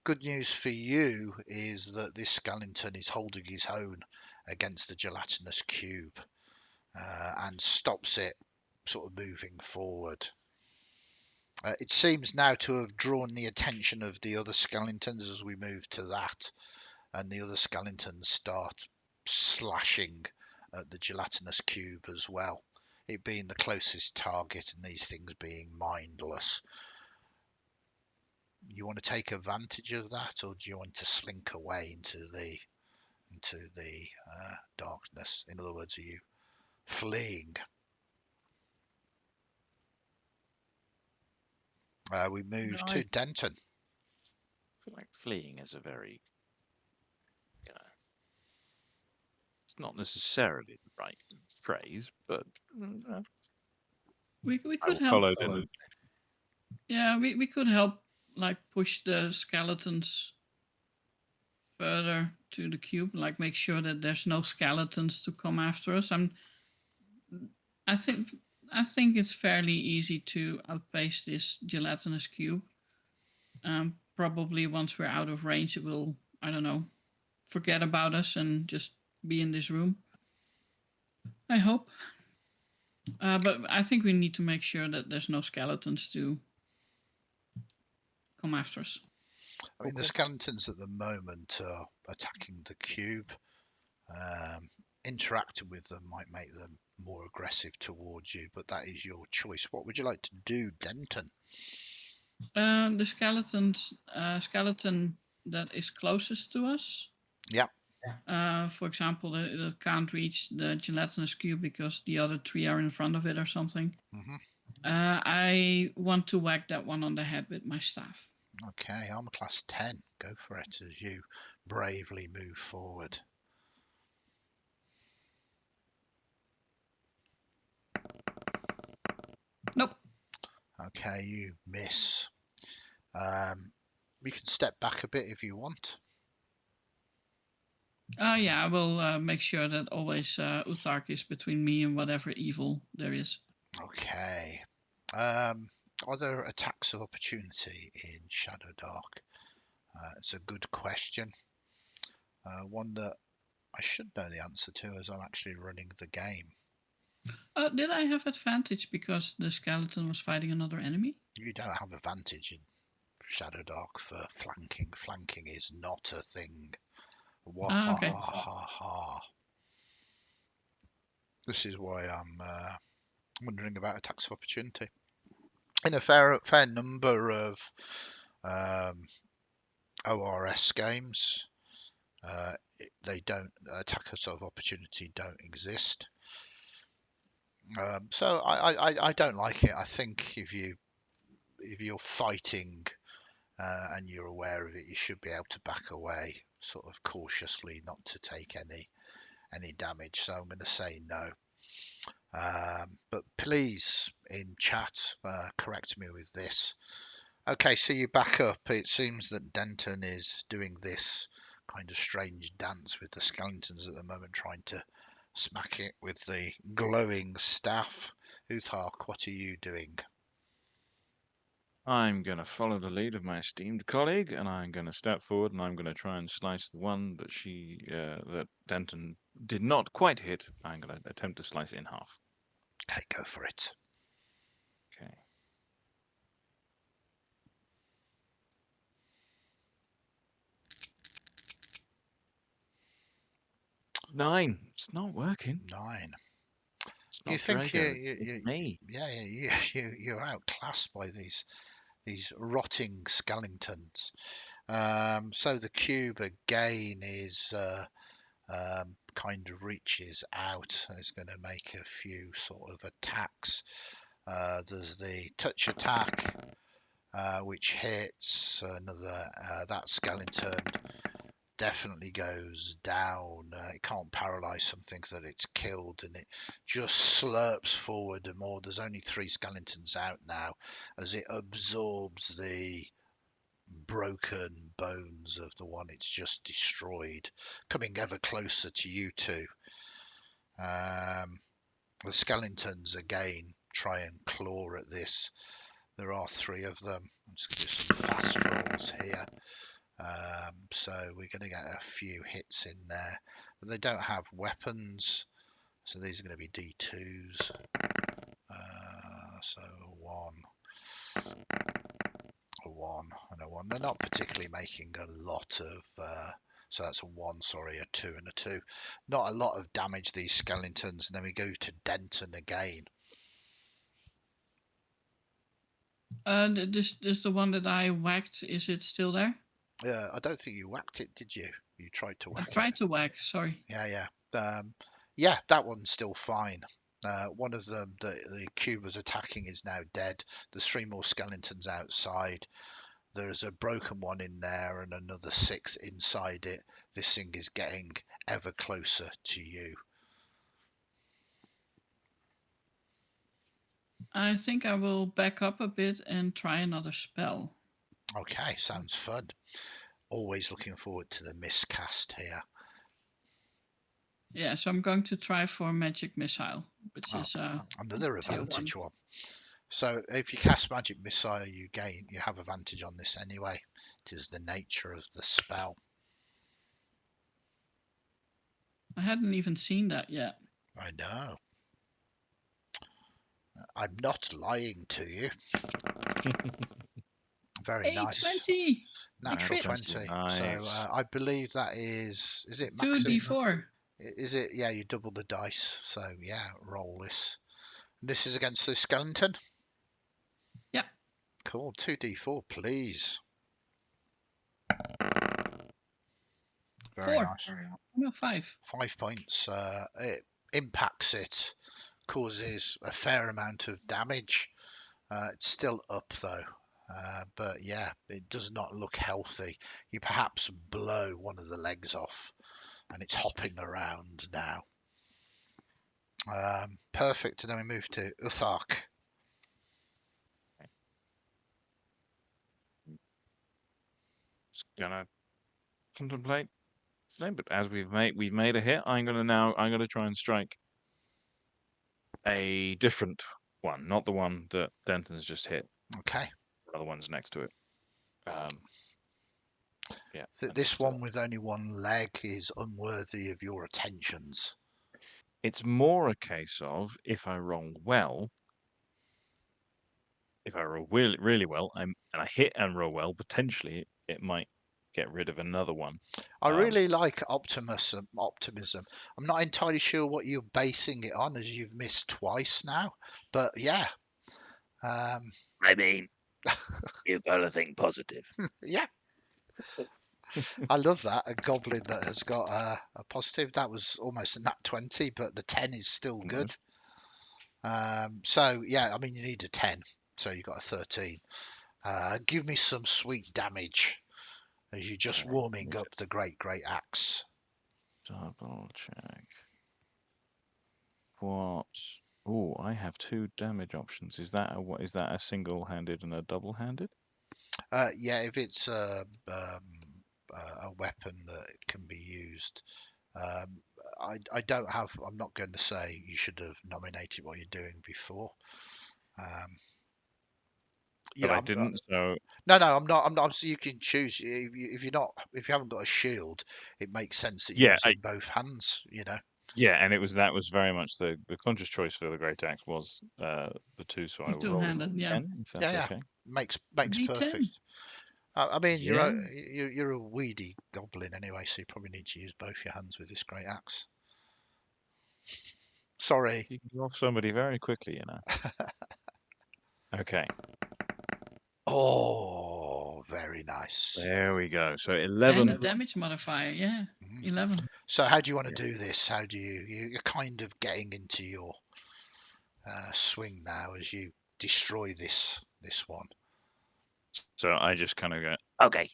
good news for you is that this skeleton is holding his own against the gelatinous cube and stops it sort of moving forward. It seems now to have drawn the attention of the other skeletons as we move to that, and the other skeletons start slashing at the gelatinous cube as well, it being the closest target and these things being mindless. You want to take advantage of that, or do you want to slink away into the darkness? In other words, are you fleeing? We move to Denton.
I feel like fleeing is a very, it's not necessarily the right phrase, but
We
I
could
will
help.
follow the.
Yeah, we could help, like push the skeletons further to the cube, like make sure that there's no skeletons to come after us. I think it's fairly easy to outpace this gelatinous cube. Probably once we're out of range, it will, I don't know, forget about us and just be in this room. I hope. But I think we need to make sure that there's no skeletons to come after us.
I mean, the skeletons at the moment are attacking the cube. Interacting with them might make them more aggressive towards you, but that is your choice. What would you like to do, Denton?
The skeleton that is closest to us.
Yeah.
For example, that can't reach the gelatinous cube because the other 3 are in front of it or something.
Mhm.
I want to whack that one on the head with my staff.
Okay, armor class 10. Go for it as you bravely move forward.
Nope.
Okay, you miss. You can step back a bit if you want.
Yeah, I will make sure that always Uthark is between me and whatever evil there is.
Okay. Are there attacks of opportunity in Shadowdark? It's a good question. One that I should know the answer to as I'm actually running the game.
Did I have advantage because the skeleton was fighting another enemy?
You don't have advantage in Shadowdark for flanking. Flanking is not a thing.
Okay.
Wahahaha. This is why I'm wondering about attacks of opportunity. In a fair number of ORS games, they don't attacks of opportunity don't exist. So I don't like it. I think if you're fighting and you're aware of it, you should be able to back away sort of cautiously, not to take any damage. So I'm going to say no. But please, in chat, correct me with this. Okay, so you back up. It seems that Denton is doing this kind of strange dance with the skeletons at the moment, trying to smack it with the glowing staff. Uthark, what are you doing?
I'm going to follow the lead of my esteemed colleague, and I'm going to step forward, and I'm going to try and slice the one that that Denton did not quite hit. I'm going to attempt to slice it in half.
Okay, go for it.
Okay. Nine. It's not working.
9.
It's
You
not
think
Drago. It's me.
you're outclassed by these rotting skeletons. So the cube again is kind of reaches out and is going to make a few sort of attacks. There's the touch attack, which hits another. That skeleton definitely goes down. It can't paralyze something that it's killed, and it just slurps forward and more. There's only 3 skeletons out now as it absorbs the broken bones of the one it's just destroyed, coming ever closer to you two. The skeletons again try and claw at this. There are 3 of them. I'm just going to do some fast rolls here. So we're going to get a few hits in there, but they don't have weapons, so these are going to be D2s. So a 1 and a 1. They're not particularly making a lot of so that's a 1, sorry, a 2 and a 2. Not a lot of damage, these skeletons. And then we go to Denton again.
This the one that I whacked. Is it still there?
I don't think you whacked it, did you? You tried to whack
I tried to whack. Sorry.
Yeah. Yeah, that one's still fine. One of them, the cube was attacking, is now dead. There's 3 more skeletons outside. There's a broken one in there and another 6 inside it. This thing is getting ever closer to you.
I think I will back up a bit and try another spell.
Okay, sounds fun. Always looking forward to the miscast here.
Yeah, so I'm going to try for Magic Missile, which is
another
tier
advantage one. So if you cast Magic Missile, you have advantage on this anyway. It is the nature of the spell.
I hadn't even seen that yet.
I know. I'm not lying to you. Very nice.
820.
Natural
Crit.
20.
Nice.
So I believe that is it
Two
maximum?
D4.
Is it? Yeah, you double the dice. So yeah, roll this. This is against the skeleton.
Yep.
Cool. 2d4, please. Very
4.
nice.
No, 5.
5 points. It impacts it, causes a fair amount of damage. It's still up though. But yeah, it does not look healthy. You perhaps blow one of the legs off and it's hopping around now. Perfect. And then we move to Uthark.
Just gonna contemplate. But as we've made a hit, I'm gonna try and strike a different one, not the one that Denton's just hit.
Okay.
The other one's next to it. Yeah.
This one with only one leg is unworthy of your attentions.
It's more a case of if I roll well, if I roll really well, and I hit and roll well, potentially it might get rid of another one.
I really like optimism. I'm not entirely sure what you're basing it on, as you've missed twice now. But yeah,
I mean, you've got to think positive.
yeah. I love that. A goblin that has got a positive. That was almost a nat 20, but the 10 is still good. So yeah, I mean, you need a 10, so you got a 13. Give me some sweet damage as you're just warming up the great axe.
Double check. What? Oh, I have 2 damage options. Is that a single-handed and a double-handed?
Yeah, if it's a weapon that can be used. I don't have. I'm not going to say you should have nominated what you're doing before.
But I didn't. So
no, I'm not. I'm not. So you can choose if you're not. If you haven't got a shield, it makes sense that you're using both hands. You know.
Yeah, and that was very much the conscious choice for the great axe was the 2, so I will roll it again, if that's okay.
Makes
D10.
perfect. I mean,
Yeah.
you're a weedy goblin anyway, so you probably need to use both your hands with this great axe. Sorry.
You can go off somebody very quickly, you know. Okay.
Oh, very nice.
There we go. So 11.
And the damage modifier, yeah. 11.
So how do you want to do this? How do you're kind of getting into your swing now as you destroy this one.
So I just kind of go,
Okay.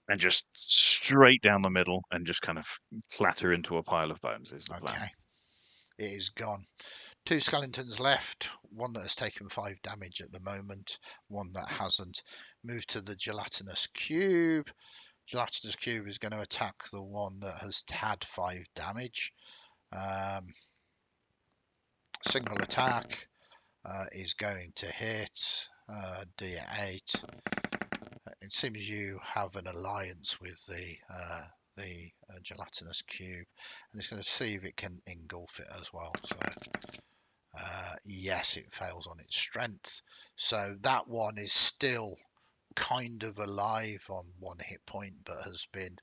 and just straight down the middle and just kind of clatter into a pile of bones is the plan.
It is gone. 2 skeletons left. One that has taken 5 damage at the moment. One that hasn't. Move to the gelatinous cube. Gelatinous cube is going to attack the one that has had 5 damage. Single attack is going to hit D8. It seems you have an alliance with the gelatinous cube, and it's going to see if it can engulf it as well. So, yes, it fails on its strength. So that one is still kind of alive on 1 hit point, but has been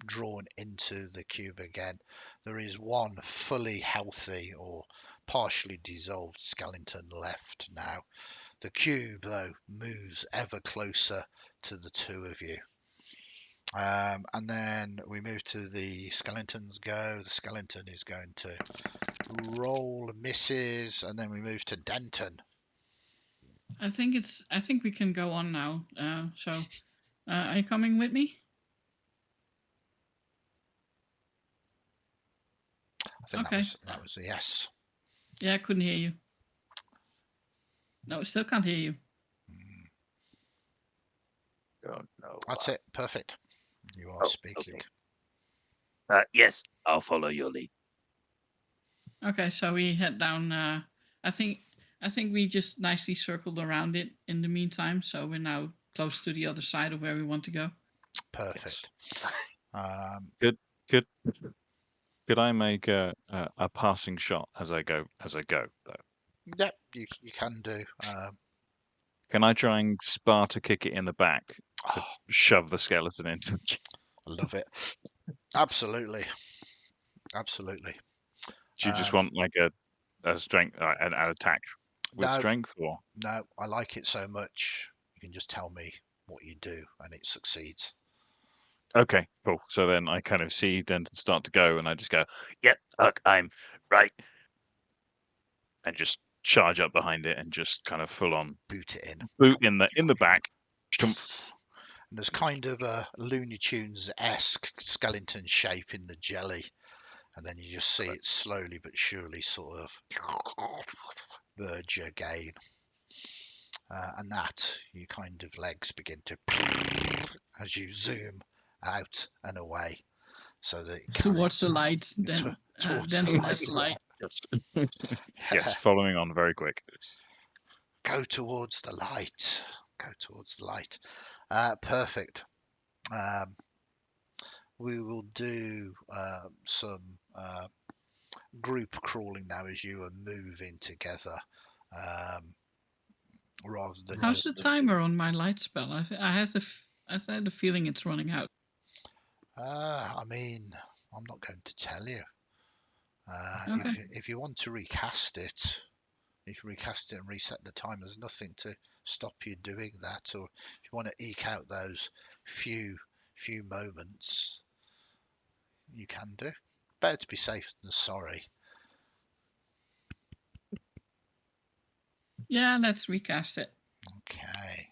drawn into the cube again. There is one fully healthy or partially dissolved skeleton left now. The cube, though, moves ever closer to the 2 of you. And then we move to the skeletons go. The skeleton is going to roll, misses, and then we move to Denton.
I think we can go on now. So are you coming with me?
I think that was a yes.
Yeah, I couldn't hear you. No, I still can't hear you.
Don't know.
That's it. Perfect. You are speaking.
Okay. Yes, I'll follow your lead.
Okay, so we head down. I think we just nicely circled around it in the meantime, so we're now close to the other side of where we want to go.
Perfect.
Could I make a passing shot as I go though?
Yep, you can do.
Can I try and Sparta kick it in the back to
Oh,
shove the skeleton into the
I love it. Absolutely. Absolutely.
Do you just want like a strength, an attack with
No,
strength, or?
no, I like it so much. You can just tell me what you do and it succeeds.
Okay, cool. So then I kind of see Denton start to go, and I just go,
Yep, look, I'm right.
and just charge up behind it, and just kind of full on
Boot it in.
boot in the back. Stumph.
And there's kind of a Looney Tunes-esque skeleton shape in the jelly. And then you just see it slowly but surely sort of merge again. And that, your kind of legs begin to as you zoom out and away, so that it
Towards the light, then
towards the
Denton
light.
has the light.
Yes. Yes, following on very quick.
Go towards the light. Go towards the light. Perfect. We will do some group crawling now as you are moving together. Rather than
How's the timer on my light spell? I had the feeling it's running out.
I mean, I'm not going to tell you.
Okay.
If you want to recast it, you can recast it and reset the time. There's nothing to stop you doing that. Or if you want to eke out those few moments, you can do. Better to be safe than sorry.
Yeah, let's recast it.
Okay.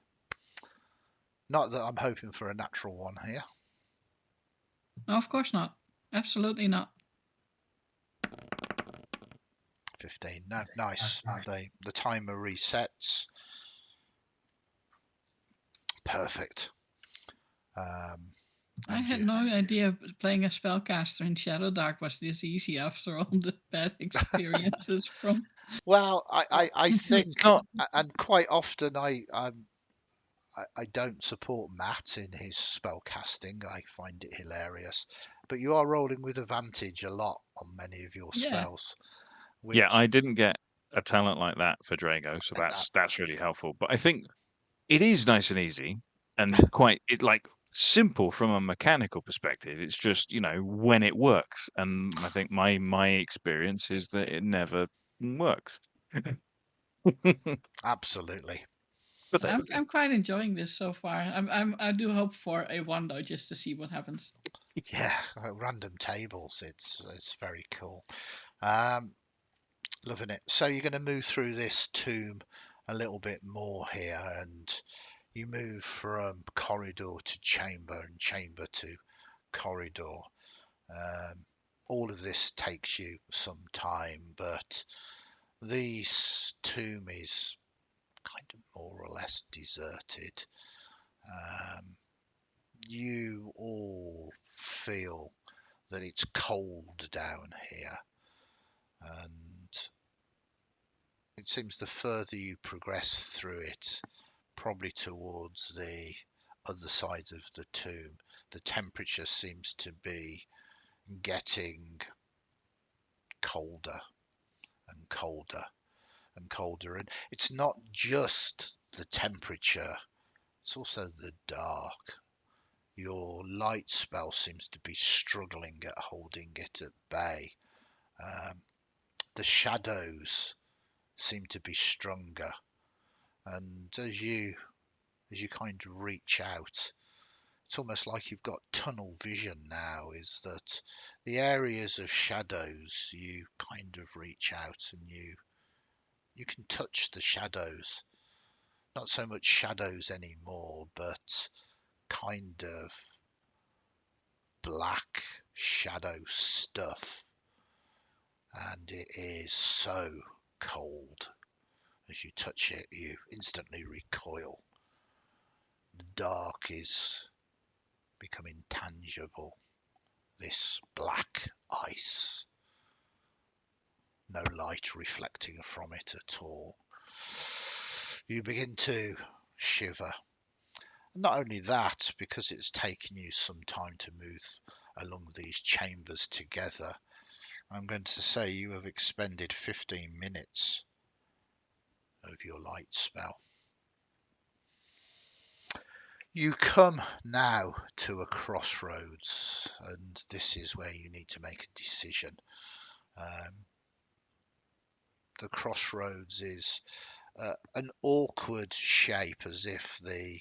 Not that I'm hoping for a natural one here.
No, of course not. Absolutely not.
15. No, nice. The timer resets. Perfect.
I had no idea playing a spellcaster in Shadowdark was this easy after all the bad experiences from.
Well, I think,
It's not.
and quite often I don't support Matt in his spell casting. I find it hilarious, but you are rolling with advantage a lot on many of your
Yeah.
spells.
Yeah, I
Which
didn't get a talent like that for Drago, so that's really helpful. But I think it is nice and easy, and quite simple from a mechanical perspective. It's just when it works, and I think my experience is that it never works.
absolutely,
But
I'm quite enjoying this so far. I do hope for a one though, just to see what happens.
yeah, random tables. It's very cool. Um, Loving it. So you're going to move through this tomb a little bit more here, and you move from corridor to chamber and chamber to corridor. All of this takes you some time, but this tomb is kind of more or less deserted. You all feel that it's cold down here, and it seems the further you progress through it, probably towards the other side of the tomb, the temperature seems to be getting colder and colder and colder. And it's not just the temperature, it's also the dark. Your light spell seems to be struggling at holding it at bay. The shadows seem to be stronger, and as you kind of reach out, it's almost like you've got tunnel vision now. Is that the areas of shadows you kind of reach out and you can touch the shadows. Not so much shadows anymore, but kind of black shadow stuff. And it is so cold. As you touch it, you instantly recoil. The dark is becoming tangible. This black ice. No light reflecting from it at all. You begin to shiver. Not only that, because it's taken you some time to move along these chambers together, I'm going to say you have expended 15 minutes of your light spell. You come now to a crossroads, and this is where you need to make a decision. The crossroads is an awkward shape, as if the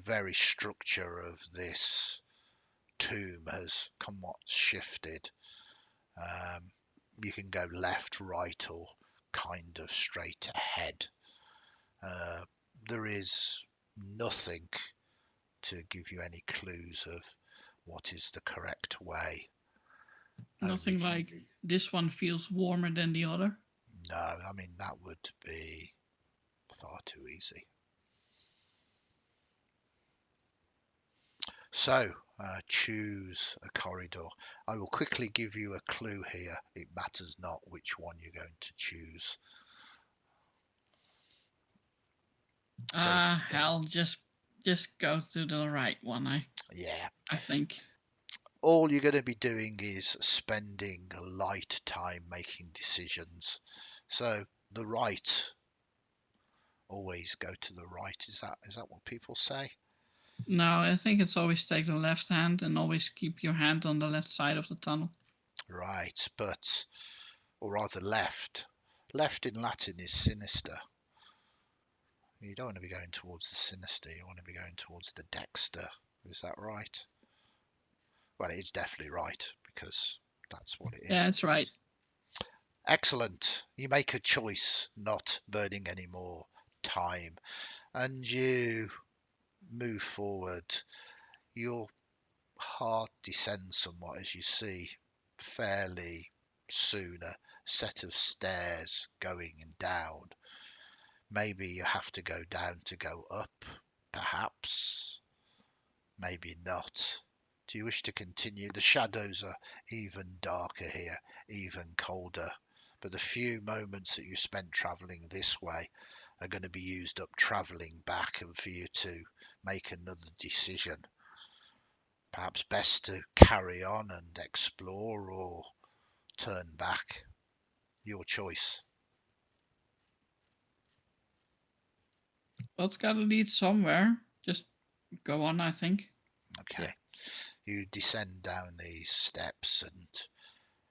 very structure of this tomb has somewhat shifted. You can go left, right, or kind of straight ahead. There is nothing to give you any clues of what is the correct way.
Nothing like this one feels warmer than the other.
No, I mean, that would be far too easy. So, choose a corridor. I will quickly give you a clue here. It matters not which one you're going to choose.
Hell, just go to the right one.
Yeah.
I think.
All you're going to be doing is spending light time making decisions. So the right, always go to the right. Is that what people say?
No, I think it's always take the left hand and always keep your hand on the left side of the tunnel.
Right, or rather left. Left in Latin is sinister. You don't want to be going towards the sinister. You want to be going towards the dexter. Is that right? Well, it's definitely right, because that's what it is.
Yeah, it's right.
Excellent. You make a choice, not burning any more time, and you move forward. Your heart descends somewhat as you see fairly soon a set of stairs going down. Maybe you have to go down to go up, perhaps. Maybe not. Do you wish to continue? The shadows are even darker here, even colder. But the few moments that you spent travelling this way are going to be used up travelling back, and for you to make another decision. Perhaps best to carry on and explore, or turn back. Your choice.
Well, it's got to lead somewhere. Just go on, I think.
Okay.
Yeah.
You descend down these steps, and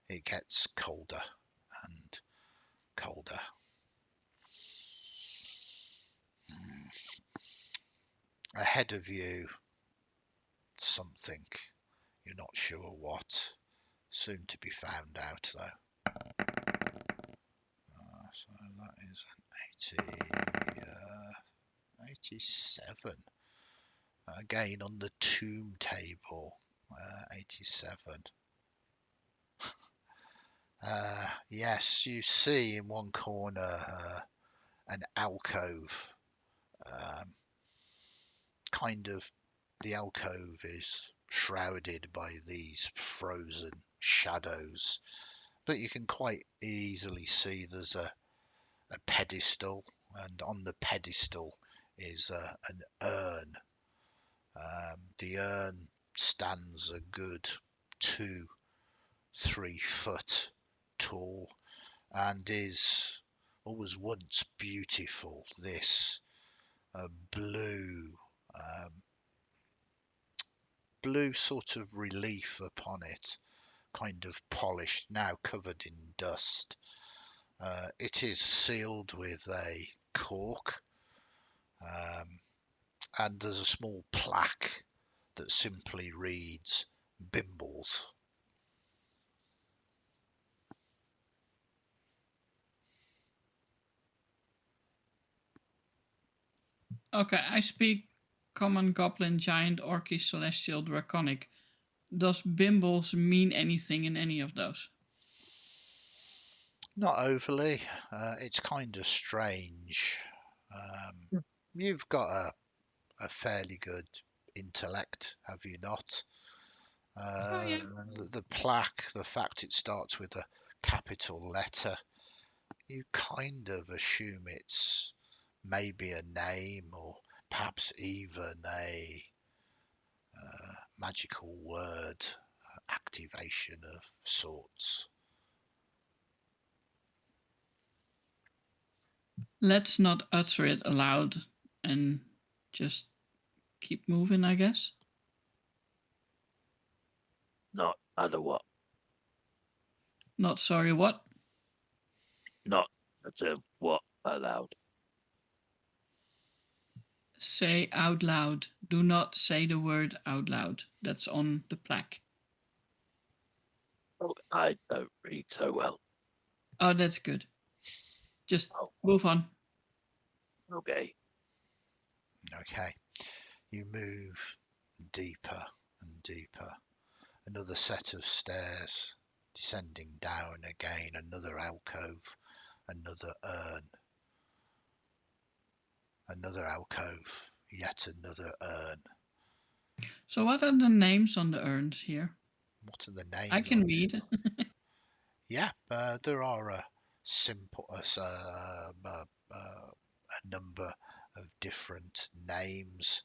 it gets colder and colder. Ahead of you, something. You're not sure what. Soon to be found out, though. So that is an 87. Again, on the tomb table, 87. Yes, you see in one corner an alcove. The alcove is shrouded by these frozen shadows, but you can quite easily see there's a pedestal, and on the pedestal is an urn. The urn stands a good 2-3 foot tall, and is always once beautiful. This blue sort of relief upon it, kind of polished, now covered in dust. It is sealed with a cork, and there's a small plaque that simply reads Bimbles.
Okay, I speak common, goblin, giant, orcish, celestial, draconic. Does Bimbles mean anything in any of those?
Not overly. It's kind of strange. You've got a fairly good intellect, have you not?
Yeah.
The plaque, the fact it starts with a capital letter, you kind of assume it's maybe a name, or perhaps even a magical word, activation of sorts.
Let's not utter it aloud and just keep moving, I guess.
Not under what?
Not sorry, what?
Not until what allowed.
Say out loud. Do not say the word out loud. That's on the plaque.
Oh, I don't read so well.
Oh, that's good. Just
Oh,
move on.
okay.
Okay. You move deeper and deeper. Another set of stairs descending down again. Another alcove. Another urn. Another alcove. Yet another urn.
So what are the names on the urns here?
What are the names?
I can read.
Yeah, there are a number of different names,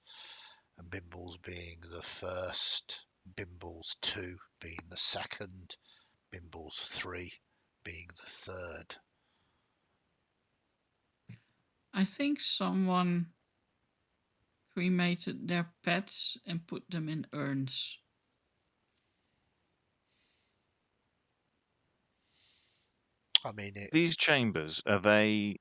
and Bimbles being the first, Bimbles 2 being the second, Bimbles 3 being the third.
I think someone cremated their pets and put them in urns.
I mean,
These chambers, are they?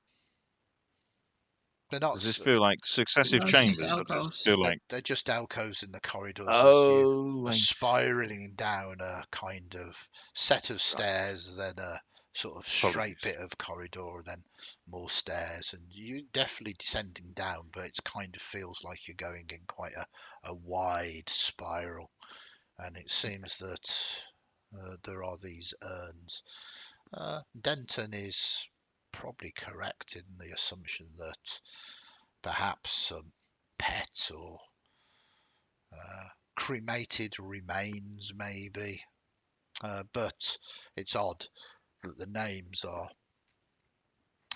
they're not.
Does this feel like successive
No, it's just
chambers, or does it
alcoves.
feel like?
They're just alcoves in the corridors as you
Oh,
are
I see.
spiraling down a kind of set of stairs, then a sort of straight
Apologies.
bit of corridor, and then more stairs, and you're definitely descending down, but it kind of feels like you're going in quite a wide spiral, and it seems that there are these urns. Denton is probably correct in the assumption that perhaps some pet or cremated remains, maybe. But it's odd that the names are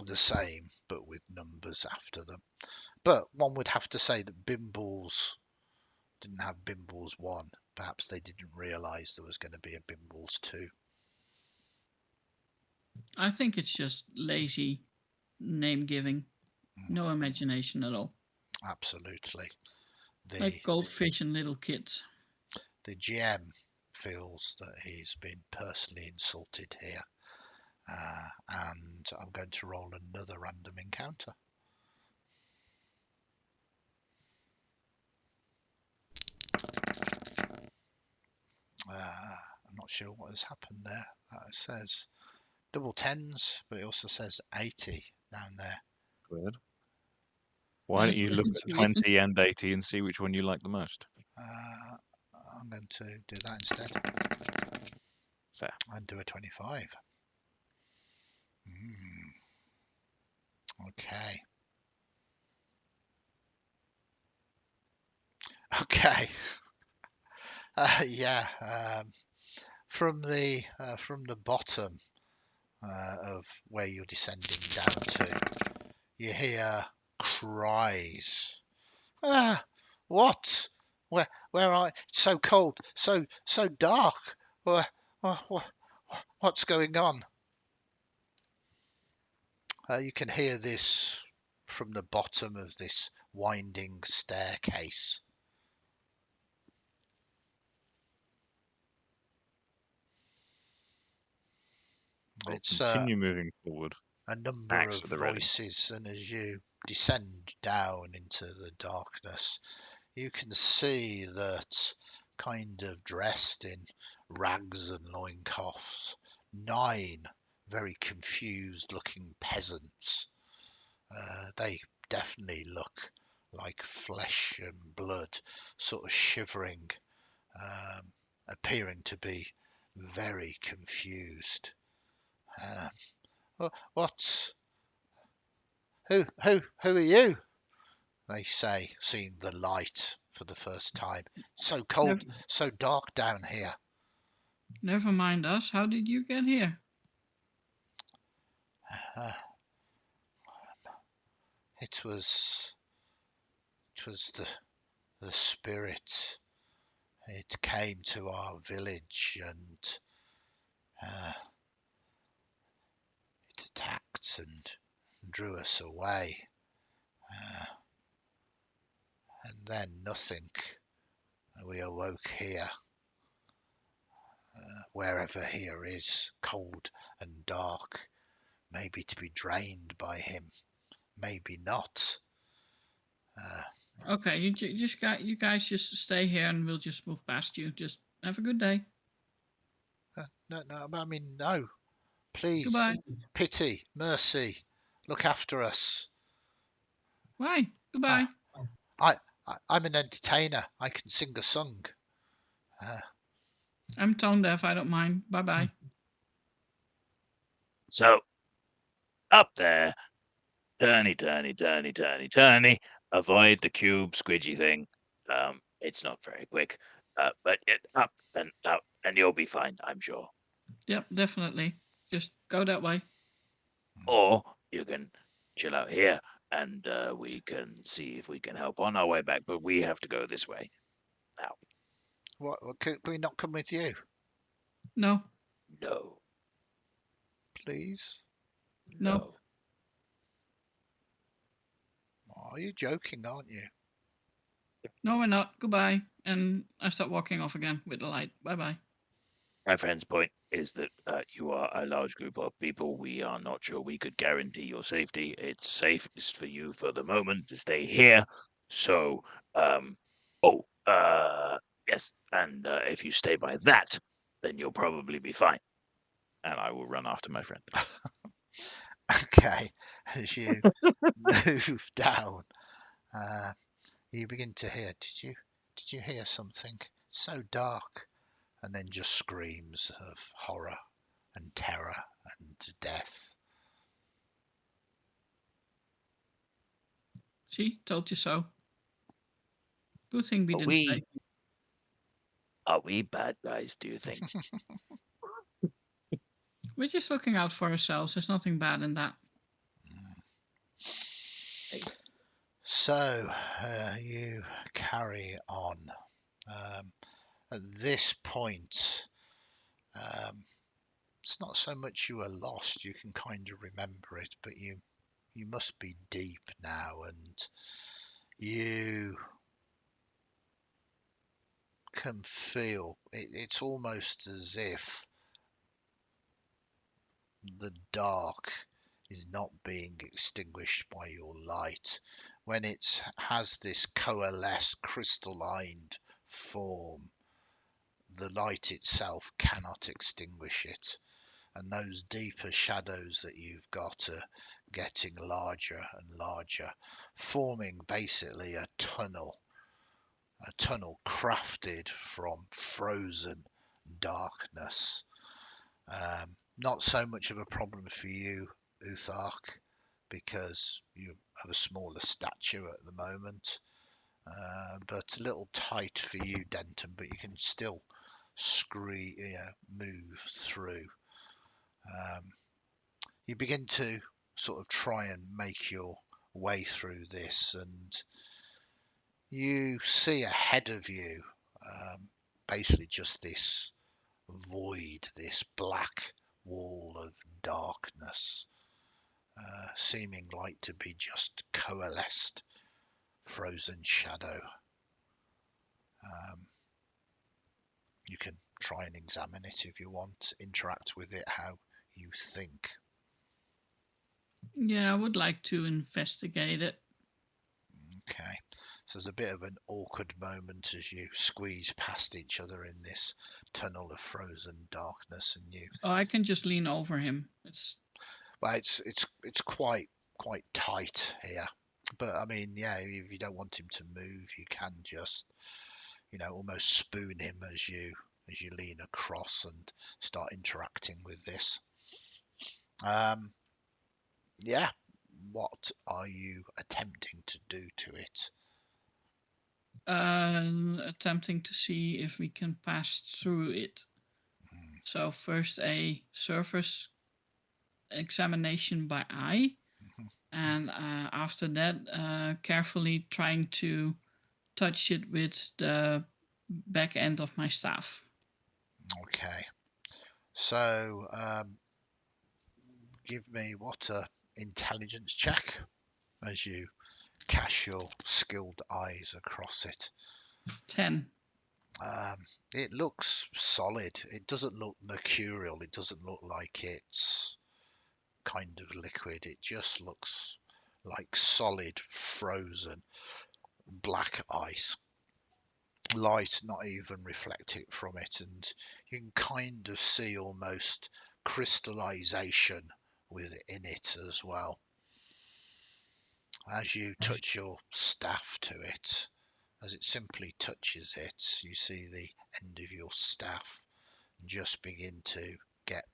the same, but with numbers after them. But one would have to say that Bimbles didn't have Bimbles 1. Perhaps they didn't realise there was going to be a Bimbles 2.
I think it's just lazy name giving. No imagination at all.
Absolutely.
Like goldfish and little kids.
The GM feels that he's been personally insulted here. And I'm going to roll another random encounter. I'm not sure what has happened there. It says double tens, but it also says 80 down there.
Good. Why don't you look
That's
at
weird.
20 and 80 and see which one you like the most?
I'm going to do that instead.
Fair.
And do a 25. Okay. Okay. Yeah. From the bottom of where you're descending down to, you hear cries. Ah, what? Where are? It's so cold, so dark. What's going on? You can hear this from the bottom of this winding staircase.
I'll
It's
continue moving forward.
a number
Axe
of
at the ready.
voices, and as you descend down into the darkness, you can see that, kind of dressed in rags and loincloths, 9 very confused looking peasants. They definitely look like flesh and blood, sort of shivering, appearing to be very confused. What? Who are you? They say, seeing the light for the first time. So cold, so dark down here.
Never mind us. How did you get here?
It was the spirit. It came to our village and it attacked and drew us away. and then nothing. We awoke here, wherever here is, cold and dark, maybe to be drained by him, maybe not.
Okay, you guys just stay here, and we'll just move past you. Just have a good day.
No, I mean, no. Please,
Goodbye.
pity, mercy, look after us.
Why? Goodbye.
I'm an entertainer. I can sing a song.
I'm tone deaf. I don't mind. Bye bye.
So, up there, turny, turny, turny, turny, turny. Avoid the cube squidgy thing. It's not very quick, but up, and you'll be fine, I'm sure.
Yep, definitely. Just go that way.
Or you can chill out here, and we can see if we can help on our way back. But we have to go this way now.
What? Could we not come with you,
No,
No,
please?
no.
Are you joking, aren't you?
No, we're not. Goodbye. And I start walking off again with the light. Bye bye.
My friend's point is that you are a large group of people. We are not sure we could guarantee your safety. It's safest for you for the moment to stay here. So, yes, and if you stay by that, then you'll probably be fine.
And I will run after my friend.
Okay, as you move down, you begin to hear. Did you hear something so dark? And then just screams of horror and terror and death.
See, told you so. Good thing we
Are
didn't
we
stay.
are we bad guys, do you think?
We're just looking out for ourselves. There's nothing bad in that.
So you carry on. At this point, it's not so much you are lost. You can kind of remember it, but you must be deep now, and you can feel it's almost as if the dark is not being extinguished by your light. When it has this coalesced, crystallined form, the light itself cannot extinguish it. And those deeper shadows that you've got are getting larger and larger, forming basically a tunnel crafted from frozen darkness. Not so much of a problem for you, Uthark, because you have a smaller stature at the moment, but a little tight for you, Denton, but you can still move through. You begin to sort of try and make your way through this, and you see ahead of you basically just this void, this black wall of darkness, seeming like to be just coalesced frozen shadow. You can try and examine it if you want, interact with it how you think.
Yeah, I would like to investigate it.
Okay, so there's a bit of an awkward moment as you squeeze past each other in this tunnel of frozen darkness, and you
Oh, I can just lean over him.
well, it's quite tight here. But I mean, yeah, if you don't want him to move, you can just, almost spoon him as you lean across and start interacting with this. Yeah, what are you attempting to do to it?
Attempting to see if we can pass through it. So first a surface examination by eye, and after that, carefully trying to touch it with the back end of my staff.
Okay, so give me what a intelligence check as you cast your skilled eyes across it.
10.
It looks solid. It doesn't look mercurial. It doesn't look like it's kind of liquid. It just looks like solid, frozen, black ice. Light not even reflecting from it, and you can kind of see almost crystallization within it as well. As you touch your staff to it, as it simply touches it, you see the end of your staff just begin to get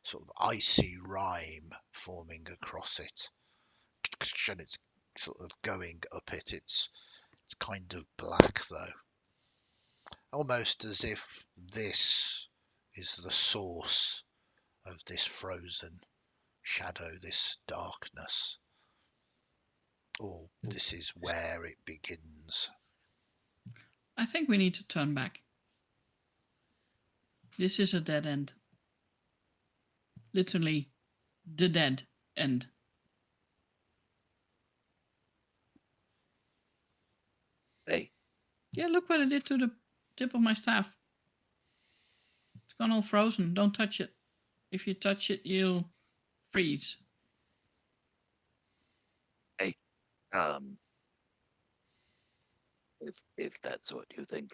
sort of icy rime forming across it. And it's sort of going up it. It's kind of black though. Almost as if this is the source of this frozen shadow, this darkness. Or this is where it begins.
I think we need to turn back. This is a dead end. Literally, the dead end.
Hey,
Yeah, look what I did to the tip of my staff. It's gone all frozen. Don't touch it. If you touch it, you'll freeze.
um, if that's what you think.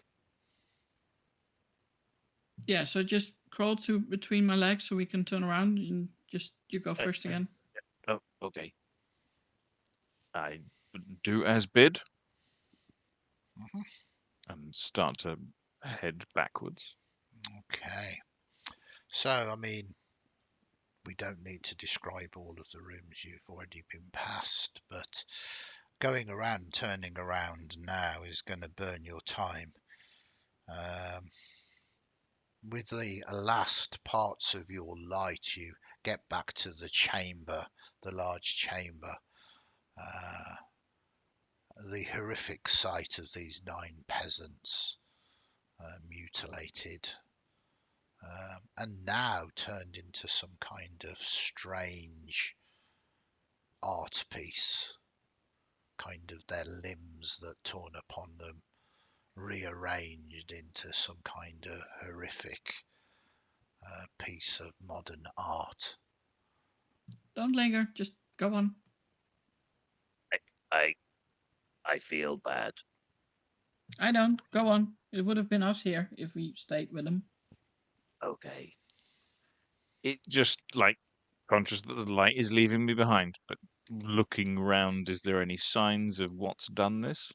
Yeah, so just crawl to between my legs so we can turn around and just you go first again.
Oh, okay.
I do as bid
Mhm.
and start to head backwards.
Okay. So, I mean, we don't need to describe all of the rooms you've already been past, but going around, turning around now is going to burn your time. With the last parts of your light, you get back to the chamber, the large chamber. The horrific sight of these 9 peasants mutilated and now turned into some kind of strange art piece, kind of their limbs that torn upon them, rearranged into some kind of horrific piece of modern art.
Don't linger. Just go on.
I feel bad.
I don't. Go on. It would have been us here if we stayed with them.
Okay.
It just like conscious that the light is leaving me behind, but looking round, is there any signs of what's done this?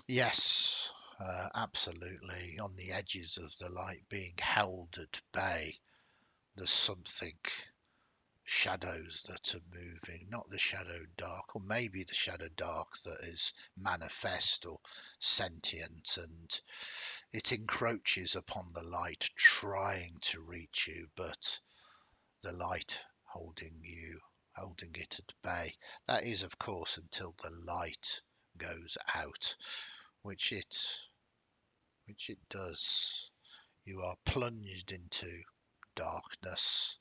Yes, absolutely. On the edges of the light being held at bay, there's something, shadows that are moving, not the Shadowdark, or maybe the Shadowdark that is manifest or sentient, and it encroaches upon the light, trying to reach you, but the light holding it at bay. That is, of course, until the light goes out, which it does. You are plunged into darkness,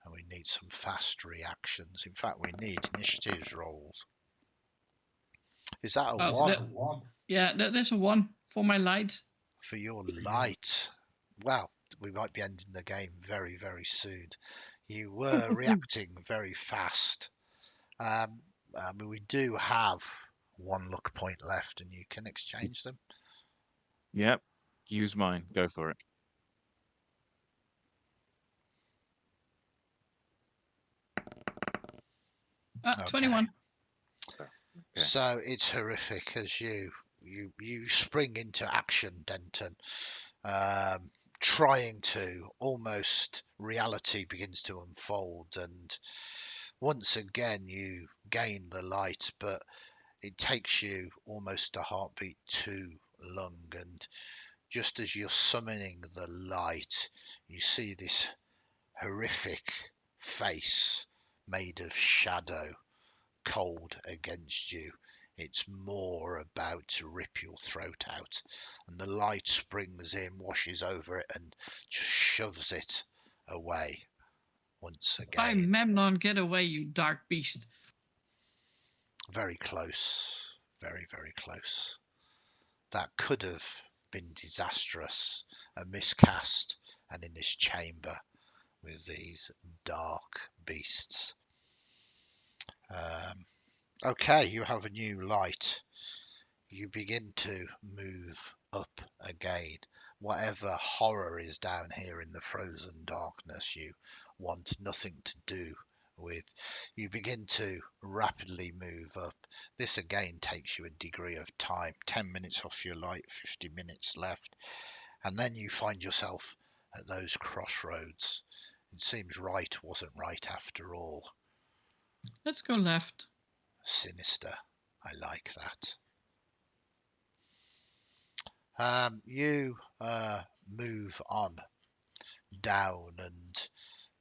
and we need some fast reactions. In fact, we need initiatives rolls. Is that a
Oh,
one?
Yeah, there's a 1 for my light.
For your light? Well, we might be ending the game very, very soon. You were reacting very fast. I mean, we do have 1 luck point left, and you can exchange them.
Yep. Use mine. Go for it.
Okay.
21.
Okay.
So it's horrific as you spring into action, Denton, trying to, almost reality begins to unfold, and once again you gain the light, but it takes you almost a heartbeat too long, and just as you're summoning the light, you see this horrific face made of shadow, cold against you. It's more about to rip your throat out, and the light springs in, washes over it, and just shoves it away once
By
again.
Memnon, get away, you dark beast.
Very close, very, very close. That could have been disastrous, a miscast, and in this chamber with these dark beasts. Okay, you have a new light. You begin to move up again. Whatever horror is down here in the frozen darkness, you want nothing to do with. You begin to rapidly move up. This again takes you a degree of time. 10 minutes off your light, 50 minutes left. And then you find yourself at those crossroads. It seems right wasn't right after all.
Let's go left.
Sinister. I like that. You move on down, and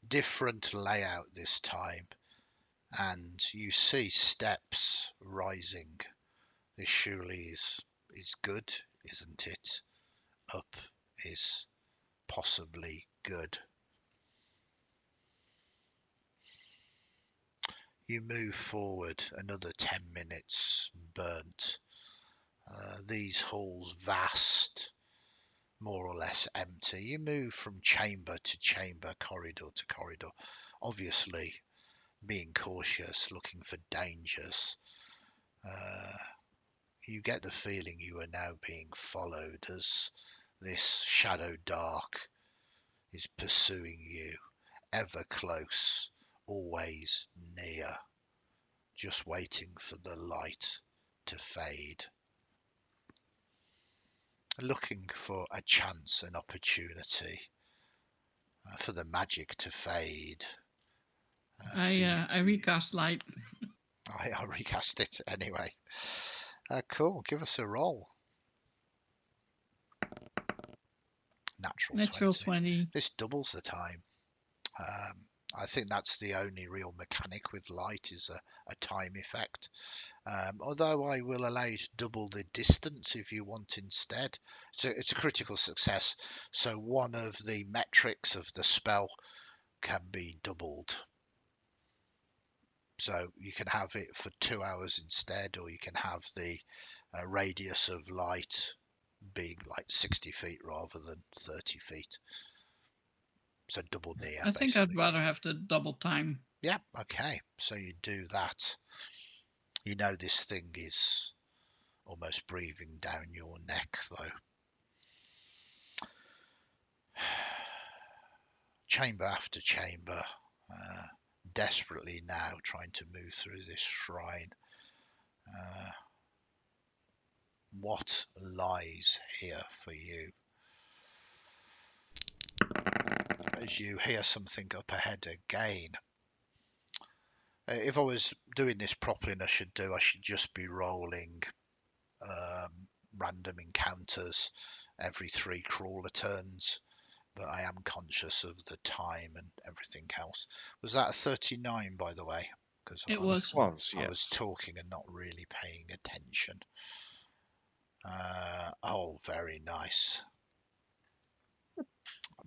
different layout this time, and you see steps rising. This surely is good, isn't it? Up is possibly good. You move forward another 10 minutes, burnt. These halls vast, more or less empty. You move from chamber to chamber, corridor to corridor, obviously being cautious, looking for dangers. You get the feeling you are now being followed as this Shadowdark is pursuing you, ever close, always near, just waiting for the light to fade. Looking for a chance, an opportunity, for the magic to fade.
I recast light.
I recast it anyway. Cool, give us a roll. Natural
20.
This doubles the time. I think that's the only real mechanic with light is a time effect. Although I will allow you to double the distance if you want instead. So it's a critical success. So one of the metrics of the spell can be doubled. So you can have it for 2 hours instead, or you can have the radius of light being like 60 feet rather than 30 feet. So double near.
I think I'd rather have the double time.
Yeah, okay. So you do that. You know this thing is almost breathing down your neck, though. Chamber after chamber, desperately now trying to move through this shrine. What lies here for you? As you hear something up ahead again. If I was doing this properly, and I should just be rolling random encounters every 3 crawler turns, but I am conscious of the time and everything else. Was that a 39, by the way? Because
It was.
I was talking and not really paying attention. Oh, very nice.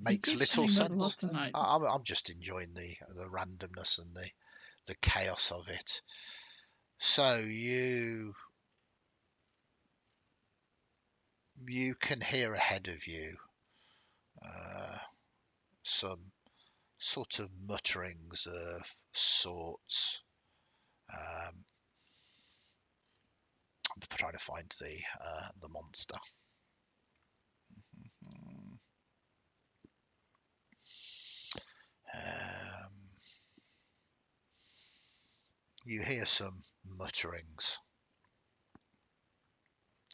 Makes little sense. I'm just enjoying the randomness and the chaos of it. So you can hear ahead of you some sort of mutterings of sorts. I'm trying to find the monster. You hear some mutterings.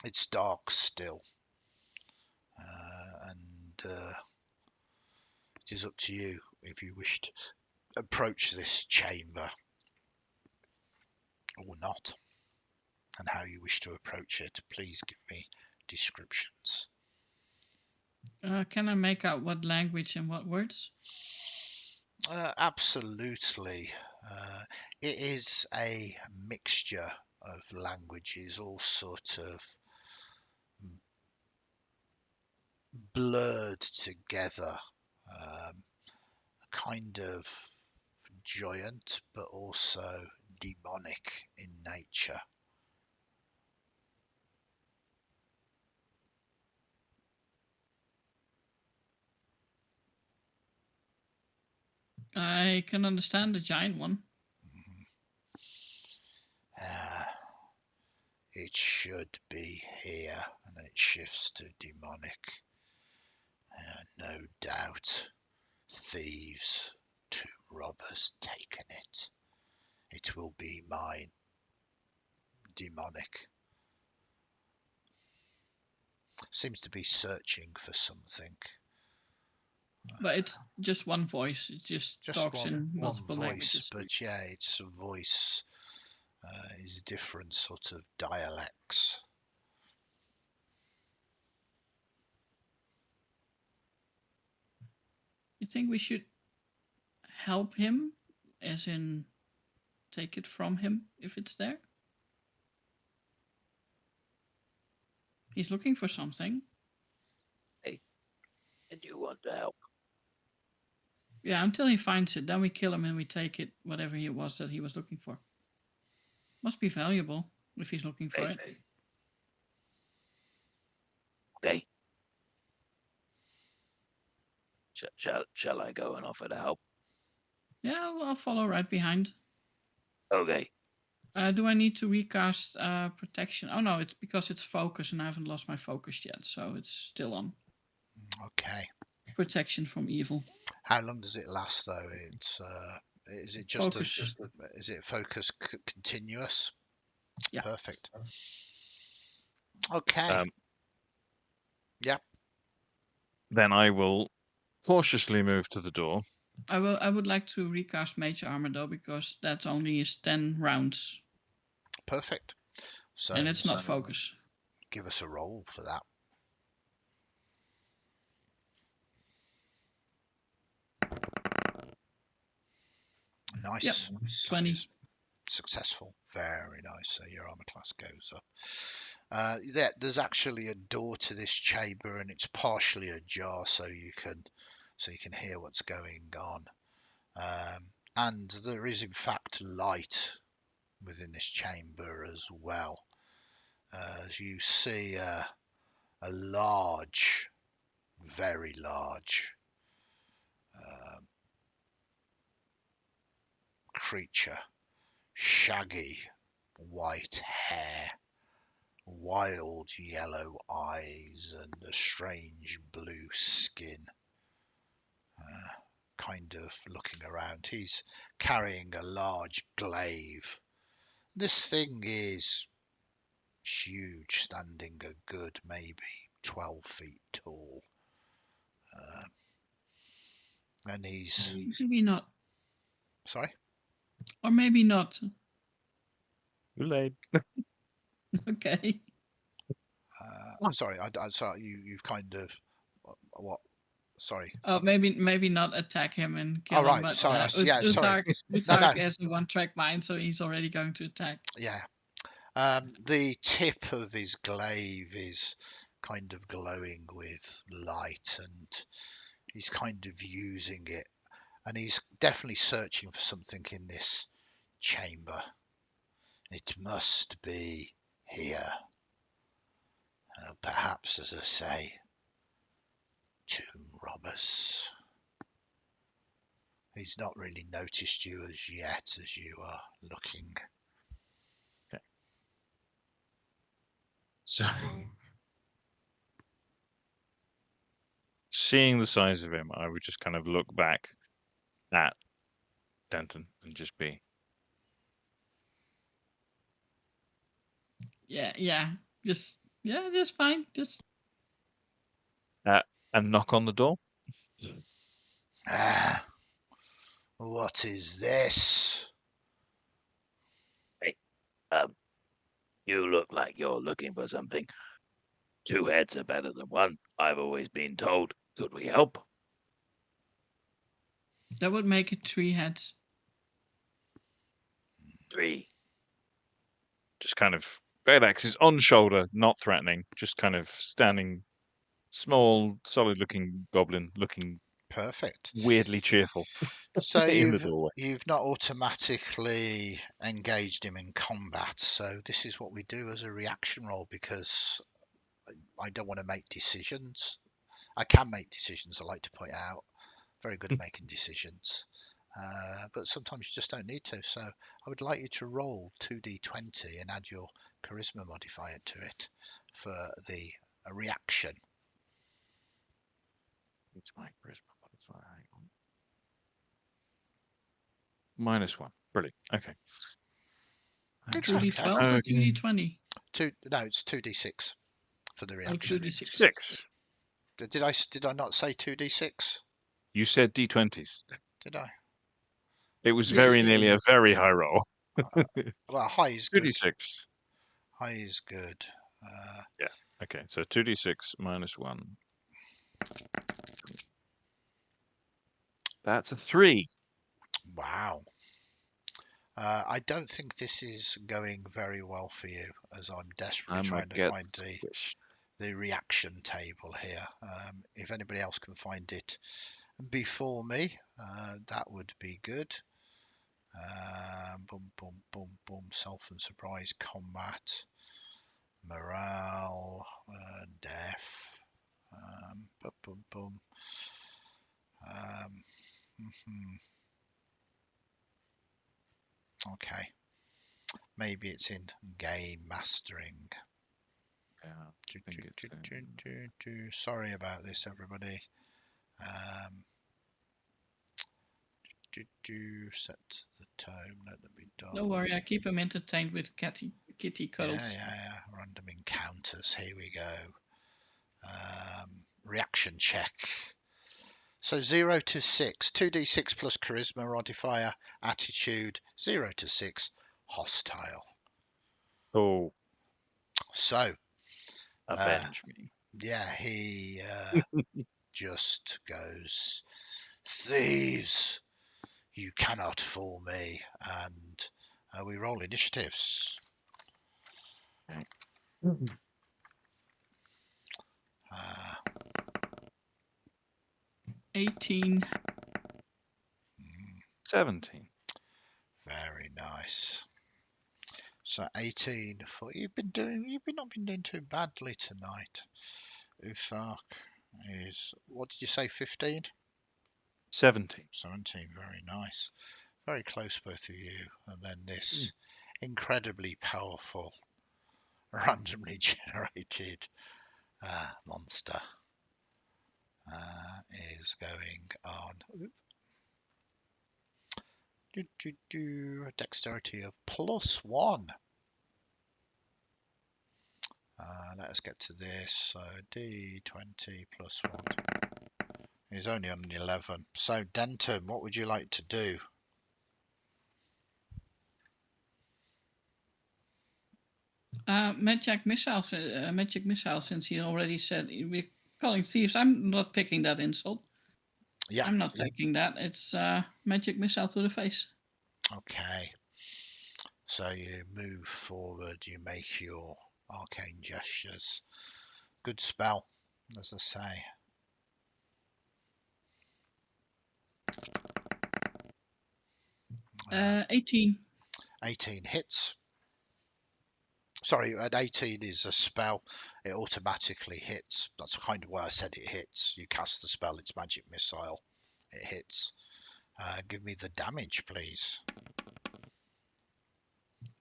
It's dark still, and it is up to you if you wish to approach this chamber or not, and how you wish to approach it. Please give me descriptions.
Can I make out what language and what words?
Absolutely. It is a mixture of languages, all sort of blurred together, kind of giant but also demonic in nature.
I can understand the giant one.
It should be here, and then it shifts to demonic. No doubt, thieves, tomb robbers taken it. It will be mine. Demonic. Seems to be searching for something.
But it's just one voice. It just talks in
one
multiple
voice,
languages.
but yeah, its voice is different sort of dialects.
You think we should help him, as in take it from him if it's there? He's looking for something.
And you want to help?
Yeah, until he finds it, then we kill him and we take it, whatever it was that he was looking for. Must be valuable if he's looking for it.
Okay. Shall I go and offer to help?
Yeah, I'll follow right behind.
Okay.
Do I need to recast protection? Oh no, it's because it's focus and I haven't lost my focus yet, so it's still on.
Okay.
Protection from evil.
How long does it last though? It's is it just
Focus.
is it focus continuous?
Yeah.
Perfect. Okay. Yep.
Then I will cautiously move to the door.
I would like to recast mage armor though, because that's only is 10 rounds.
Perfect. So
and it's not focus.
Give us a roll for that. Nice.
Yep. 20.
Successful. Very nice. So your armor class goes up. There's actually a door to this chamber, and it's partially ajar, so you can hear what's going on. And there is in fact light within this chamber as well. As you see a large, very large creature, shaggy white hair, wild yellow eyes, and a strange blue skin. Kind of looking around. He's carrying a large glaive. This thing is huge, standing a good maybe 12 feet tall. And he's...
Maybe not.
Sorry?
Or maybe not.
Too late.
Okay.
Sorry, sorry, you've kind of... What? Sorry.
Oh, maybe not attack him and kill
right.
him, but
Sorry. Yeah, sorry.
Uzark has a one-track mind, so he's already going to attack.
Yeah. The tip of his glaive is kind of glowing with light, and he's kind of using it, and he's definitely searching for something in this chamber. It must be here. Perhaps, as I say, tomb robbers. He's not really noticed you as yet as you are looking.
Okay. So, seeing the size of him, I would just kind of look back at Denton and just be,
Yeah. Just fine. Just
and knock on the door.
What is this?
Hey, you look like you're looking for something. 2 heads are better than 1. I've always been told. Could we help?
that would make it 3 heads.
3.
Just kind of great axes on shoulder, not threatening, just kind of standing, small, solid-looking goblin, looking
Perfect.
weirdly cheerful
So
in the doorway.
you've not automatically engaged him in combat. So this is what we do as a reaction roll, because I don't want to make decisions. I can make decisions, I like to point out. Very good at making decisions. but sometimes you just don't need to. So I would like you to roll 2d20 and add your charisma modifier to it for the reaction.
It's my charisma modifier. Hang on. -1. Brilliant. Okay.
Good
That's
job,
2d12 or
okay.
2d20?
No, it's 2d6 for the
Oh,
reaction.
2d6.
6.
Did I not say 2d6?
You said D20s.
Did I?
It was
Yeah,
very
you did.
nearly a very high roll.
Well, high is good.
2d6.
High is good.
Okay, so 2d6 -1. That's a 3.
Wow. I don't think this is going very well for you, as I'm desperately
I'm
trying to find
squished.
the reaction table here. If anybody else can find it before me, that would be good. Boom, boom, boom, boom. Self and surprise combat, morale, death. Boom, boom, boom. Okay. Maybe it's in game mastering.
Yeah, I think it's
Sorry about this, everybody. Set the tone. Let them be done.
Don't worry, I keep him entertained with kitty cuddles.
Yeah. Random encounters. Here we go. Reaction check. So 0 to 6. 2d6 plus charisma modifier. Attitude 0 to 6. Hostile.
Oh,
So
Avenge me.
yeah, he just goes, "Thieves, you cannot fool me." And we roll initiatives.
okay.
18.
17.
Very nice. So 18 for you've not been doing too badly tonight. Uthak is, what did you say, 15?
17.
17, very nice. Very close, both of you. And then this incredibly powerful, randomly generated monster is going on. A dexterity of +1. Let us get to this. So D20 +1 is only on an 11. So Denton, what would you like to do?
Magic missile, since he already said we're calling thieves. I'm not picking that insult.
Yeah.
I'm not taking that. It's magic missile to the face.
Okay. So you move forward, you make your arcane gestures. Good spell, as I say.
18.
18 hits. Sorry, at 18 is a spell. It automatically hits. That's kind of why I said it hits. You cast the spell, it's magic missile. It hits. Give me the damage, please.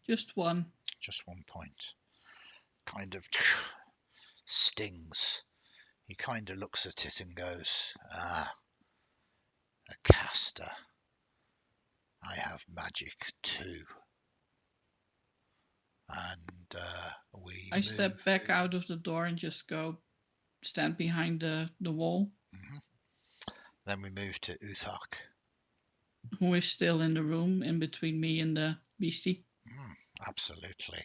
Just 1.
Just 1 point. Kind of stings. He kind of looks at it and goes, "Ah, a caster. I have magic too." And
I step back out of the door and just go stand behind the wall.
Then we move to Uthak.
Who is still in the room in between me and the beastie.
Absolutely.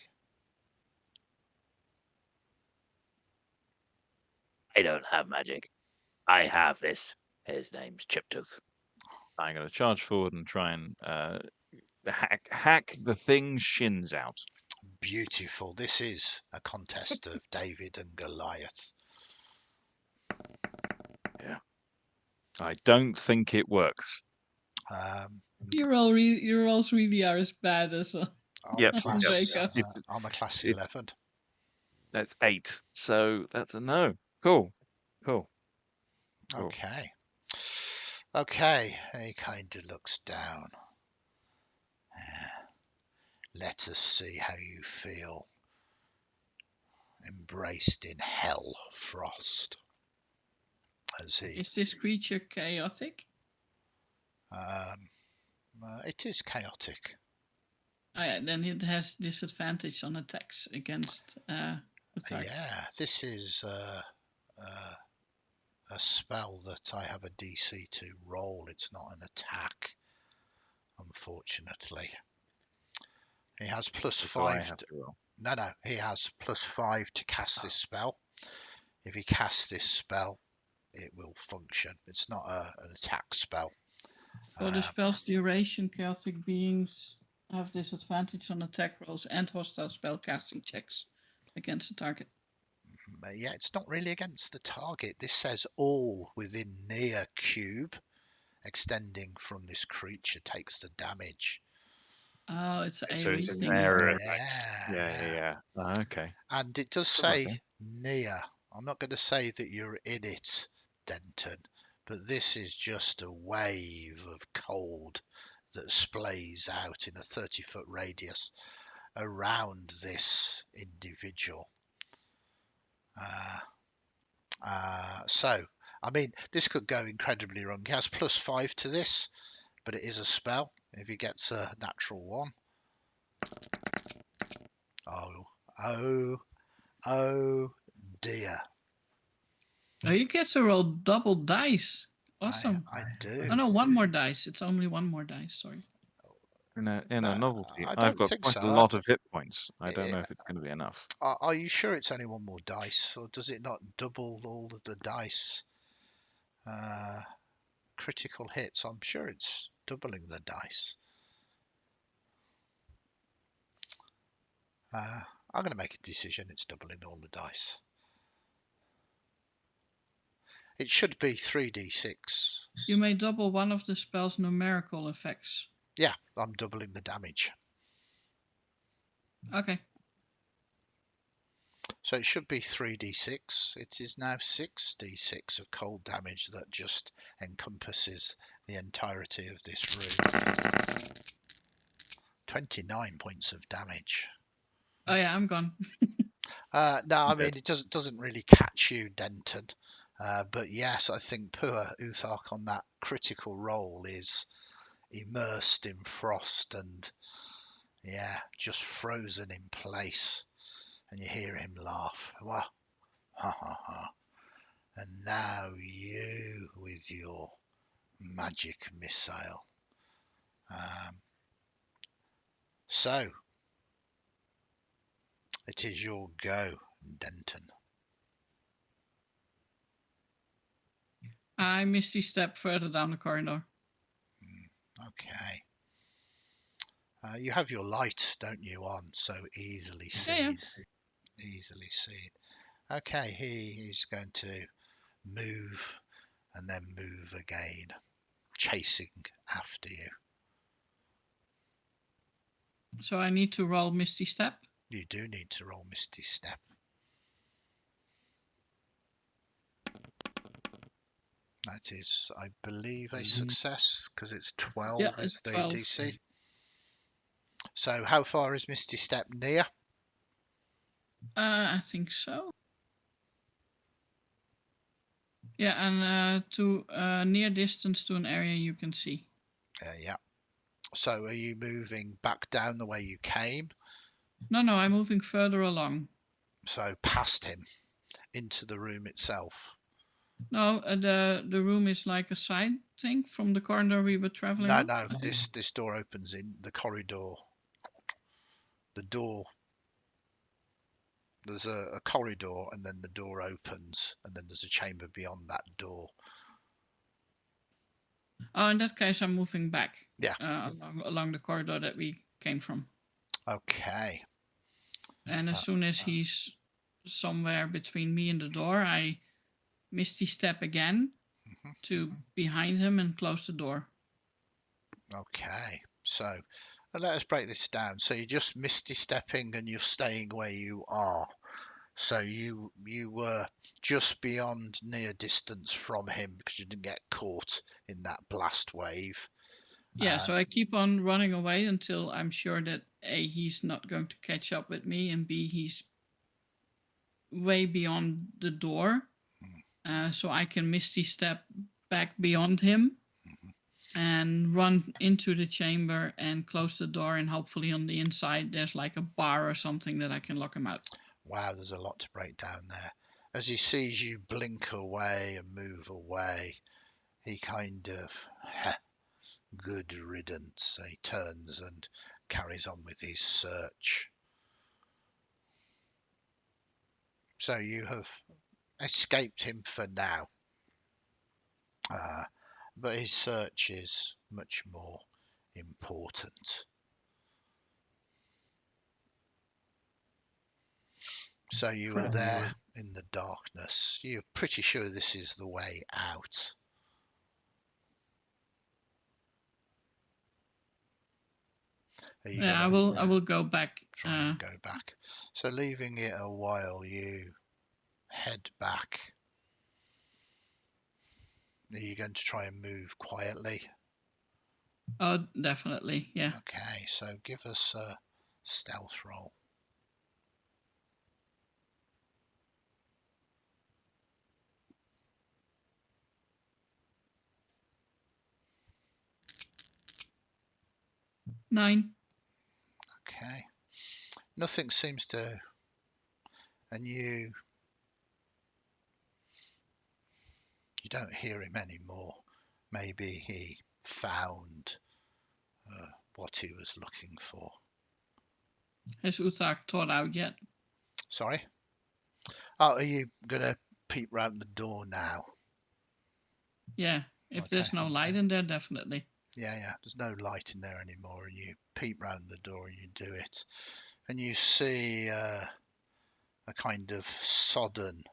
I don't have magic. I have this. His name's Chiptooth.
I'm going to charge forward and try and hack the thing's shins out.
Beautiful. This is a contest of David and Goliath.
Yeah. I don't think it works.
Your rolls really are as bad as
Yep.
Armor class 11.
That's 8. So that's a no. Cool.
Okay. Okay, he kind of looks down. Let us see how you feel. Embraced in hell frost. As he,
Is this creature chaotic?
it is chaotic.
Oh, yeah, then it has disadvantage on attacks against the target.
Yeah, this is a spell that I have a DC to roll. It's not an attack, unfortunately. He has plus
So I
5.
have to roll.
No, he has plus 5 to cast this spell. If he casts this spell, it will function. It's not an attack spell.
For the spell's duration, chaotic beings have disadvantage on attack rolls and hostile spell casting checks against the target.
Yeah, it's not really against the target. This says all within near cube extending from this creature takes the damage.
Oh, it's an
So
AoE
it's an
thing.
area
Yeah,
effect. Yeah. Okay.
And it does
Something like
say near. I'm not going to say that you're in it, Denton, but this is just a wave of cold that splays out in a 30-foot radius around this individual. So, I mean, this could go incredibly wrong. He has plus 5 to this, but it is a spell. If he gets a natural 1. Oh dear.
Oh, you get to roll double dice. Awesome.
I do.
Oh no, one more dice. It's only one more dice. Sorry.
In a novelty,
I
I've
don't
got
think
quite
so.
a lot of hit points. I don't know if it's going to be enough.
Are you sure it's only one more dice, or does it not double all of the dice? Critical hits. I'm sure it's doubling the dice. I'm going to make a decision. It's doubling all the dice. It should be 3d6.
You may double one of the spell's numerical effects.
Yeah, I'm doubling the damage.
Okay.
So it should be 3d6. It is now 6d6 of cold damage that just encompasses the entirety of this room. 29 points of damage.
Oh yeah, I'm gone.
No, I mean, it doesn't really catch you, Denton. But yes, I think poor Uthark on that critical roll is immersed in frost and, yeah, just frozen in place. And you hear him laugh. Wah, ha, ha, ha. And now you with your magic missile. So, it is your go, Denton.
I misty step further down the corridor.
Okay. You have your light, don't you, on, so easily seen.
Yeah.
Easily seen. Okay, he is going to move and then move again, chasing after you.
So I need to roll misty step.
You do need to roll Misty Step. That is, I believe, a success because it's 12
Yeah,
is
it's
the
12.
DC. So how far is Misty Step near?
I think so. Yeah, and to near distance to an area you can see.
Yeah. So are you moving back down the way you came?
No, I'm moving further along.
So past him into the room itself?
No, the room is like a side thing from the corridor we were traveling on.
No, this door opens in the corridor. The door, there's a corridor and then the door opens and then there's a chamber beyond that door.
Oh, in that case, I'm moving back.
Yeah.
Along the corridor that we came from.
Okay.
And as soon as he's somewhere between me and the door, I misty step again to behind him and close the door.
Okay. So let us break this down. So you're just misty stepping and you're staying where you are. So you were just beyond near distance from him because you didn't get caught in that blast wave.
Yeah, so I keep on running away until I'm sure that A, he's not going to catch up with me, and B, he's way beyond the door. So I can misty step back beyond him and run into the chamber and close the door, and hopefully on the inside there's like a bar or something that I can lock him out.
Wow, there's a lot to break down there. As he sees you blink away and move away, he kind of, good riddance. He turns and carries on with his search. So you have escaped him for now. But his search is much more important. So you are there in the darkness. You're pretty sure this is the way out.
Yeah, I will go back.
Try and go back. So leaving it a while, you head back. Are you going to try and move quietly?
Oh, definitely, yeah.
Okay, so give us a stealth roll.
Nine.
Okay. Nothing seems to, and you don't hear him anymore. Maybe he found what he was looking for.
Has Uthak thought out yet?
Sorry? Oh, are you gonna peep round the door now?
Yeah, if
Okay.
there's no light in there, definitely.
Yeah. There's no light in there anymore, and you peep round the door and you do it, and you see a kind of sodden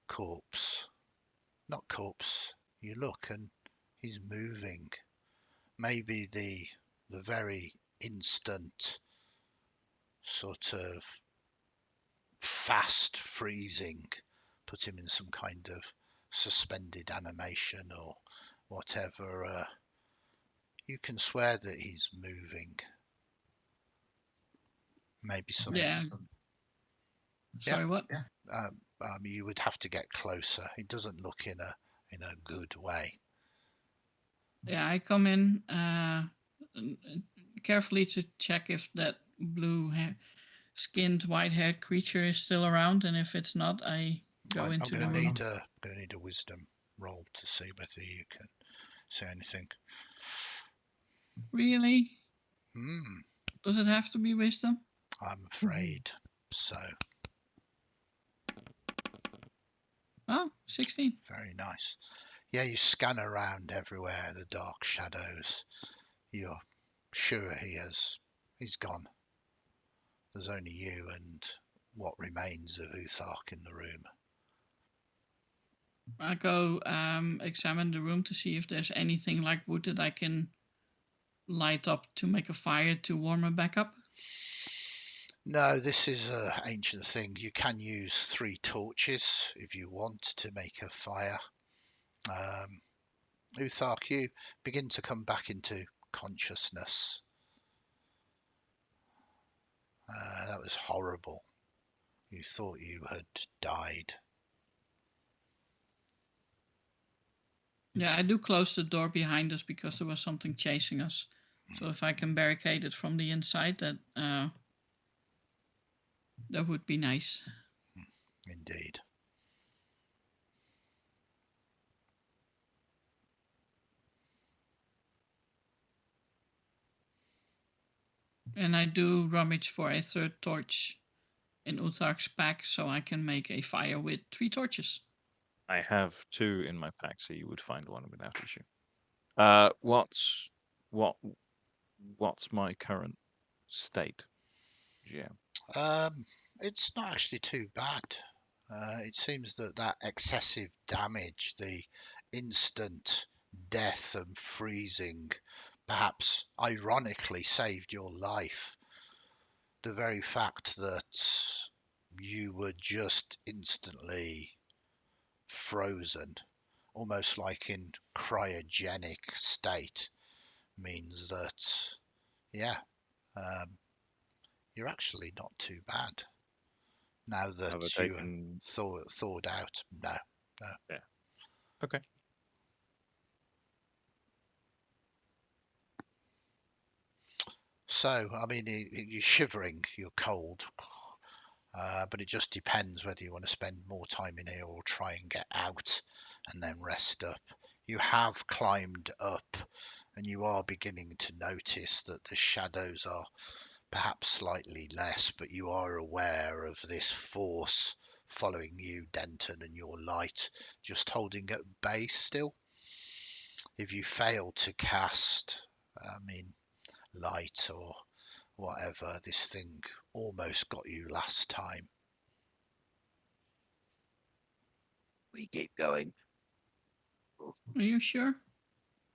corpse. Not corpse. You look and he's moving. Maybe the very instant sort of fast freezing put him in some kind of suspended animation or whatever. You can swear that he's moving. Maybe some.
Yeah. Sorry, what?
You would have to get closer. He doesn't look in a good way.
Yeah, I come in carefully to check if that blue-skinned, white-haired creature is still around, and if it's not, I go into the room.
I'm going to need a wisdom roll to see whether you can say anything.
Really?
Hmm.
Does it have to be wisdom?
I'm afraid so.
Oh, 16.
Very nice. Yeah, you scan around everywhere, the dark shadows. You're sure he's gone. There's only you and what remains of Uthark in the room.
I go examine the room to see if there's anything like wood that I can light up to make a fire to warm it back up.
No, this is an ancient thing. You can use 3 torches if you want to make a fire. Uthark, you begin to come back into consciousness. That was horrible. You thought you had died.
Yeah, I do close the door behind us because there was something chasing us. So if I can barricade it from the inside, that would be nice.
Indeed.
And I do rummage for a 3rd torch in Uthark's pack so I can make a fire with 3 torches.
I have 2 in my pack, so you would find one without issue. What's my current state? Yeah.
It's not actually too bad. It seems that excessive damage, the instant death and freezing, perhaps ironically saved your life. The very fact that you were just instantly frozen, almost like in cryogenic state, means that, yeah, um, you're actually not too bad now
Have I
that you are
taken?
thawed out. No.
Yeah. Okay.
So, I mean, you're shivering, you're cold, but it just depends whether you want to spend more time in here or try and get out and then rest up. You have climbed up and you are beginning to notice that the shadows are perhaps slightly less, but you are aware of this force following you, Denton, and your light just holding at bay still. If you fail to cast, light or whatever, this thing almost got you last time.
We keep going.
Are you sure?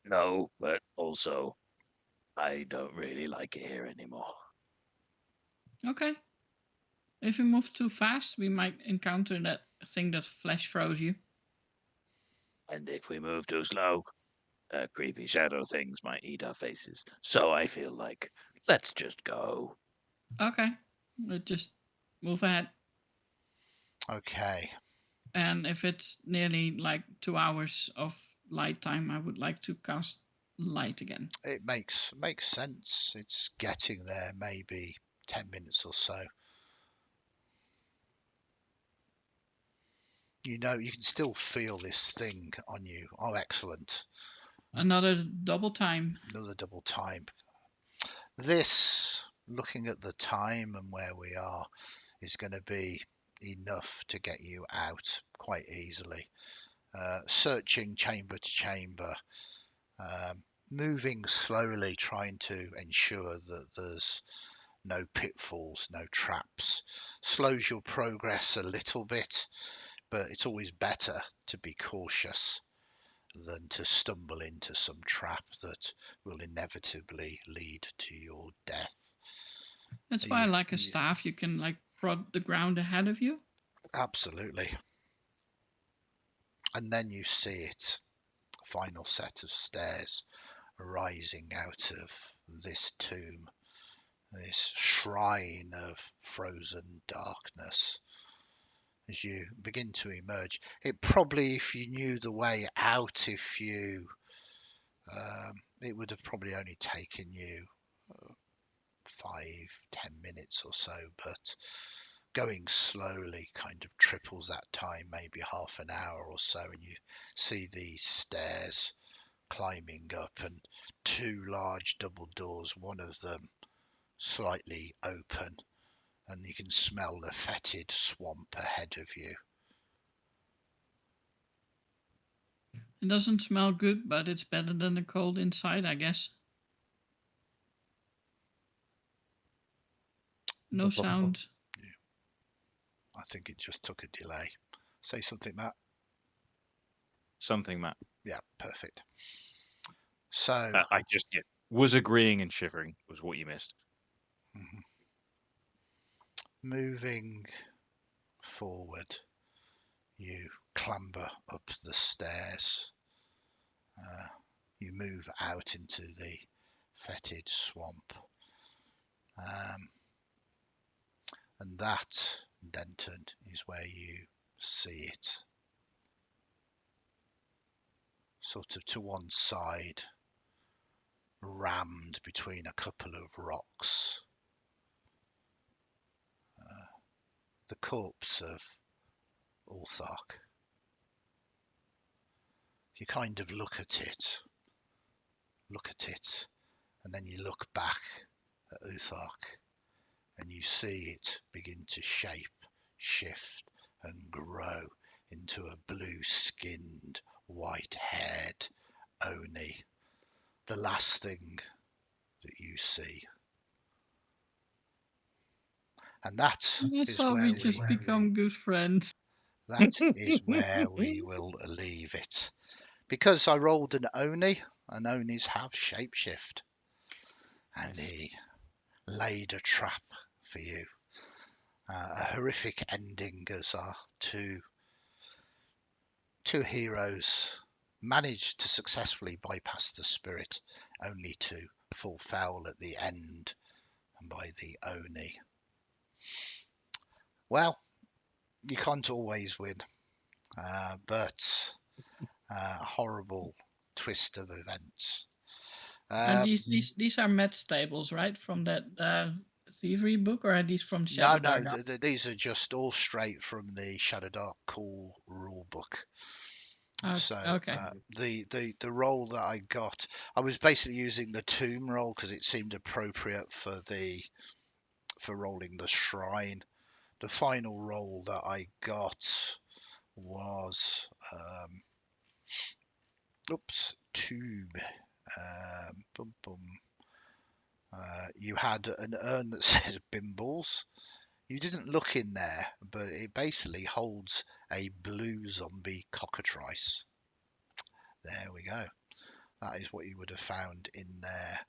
No, but also, I don't really like it here anymore.
Okay. If we move too fast, we might encounter that thing that flash froze you.
And if we move too slow, creepy shadow things might eat our faces. So I feel like, let's just go.
Okay. Let's just move ahead.
Okay.
And if it's nearly like 2 hours of light time, I would like to cast light again.
It makes sense. It's getting there, maybe 10 minutes or so. You know, you can still feel this thing on you. Oh, excellent.
Another double time.
Another double time. This, looking at the time and where we are, is going to be enough to get you out quite easily. Searching chamber to chamber, moving slowly, trying to ensure that there's no pitfalls, no traps. Slows your progress a little bit, but it's always better to be cautious than to stumble into some trap that will inevitably lead to your death.
That's why I like a staff. You can like prod the ground ahead of you.
Absolutely. And then you see it, final set of stairs rising out of this tomb, this shrine of frozen darkness. As you begin to emerge, it probably, if you knew the way out, it would have probably only taken you 5-10 minutes or so, but going slowly kind of triples that time, maybe half an hour or so, and you see these stairs climbing up and two large double doors, one of them slightly open, and you can smell the fetid swamp ahead of you.
It doesn't smell good, but it's better than the cold inside, I guess. No sound.
I think it just took a delay. Say something, Matt.
Something, Matt.
Yeah, perfect. So
I just was agreeing and shivering was what you missed.
moving forward, you clamber up the stairs. You move out into the fetid swamp. And that, Denton, is where you see it. Sort of to one side, rammed between a couple of rocks. The corpse of Ulthark. You kind of look at it, and then you look back at Uthark, and you see it begin to shape, shift, and grow into a blue-skinned, white-haired Oni. The last thing that you see. And that
I
is
thought
where
we just become good friends.
that is where we will leave it. Because I rolled an Oni, and Onis have shapeshift. And
Nice.
he laid a trap for you. a horrific ending as our two heroes manage to successfully bypass the spirit, only to fall foul at the end by the Oni. Well, you can't always win, but a horrible twist of events.
And these are met stables, right? From that thievery book, or are these from
No,
Shadowdark?
these are just all straight from the Shadowdark Call rule book. So
Okay.
the role that I got, I was basically using the tomb role because it seemed appropriate for rolling the shrine. The final role that I got was tomb. Boom, boom. You had an urn that says Bimbles. You didn't look in there, but it basically holds a blue zombie cockatrice. There we go. That is what you would have found in there.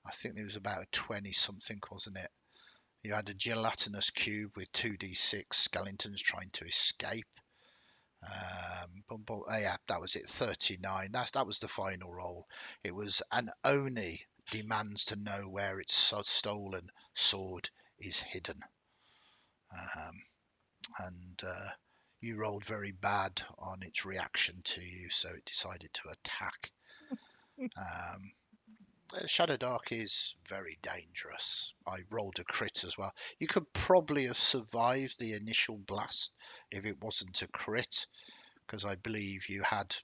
I think there was about 20 something, wasn't it? You had a gelatinous cube with 2d6 skeletons trying to escape. Yeah, that was it. 39. That was the final roll. It was an Oni demands to know where its stolen sword is hidden. And you rolled very bad on its reaction to you, so it decided to attack. Shadowdark is very dangerous. I rolled a crit as well. You could probably have survived the initial blast if it wasn't a crit, because I believe you had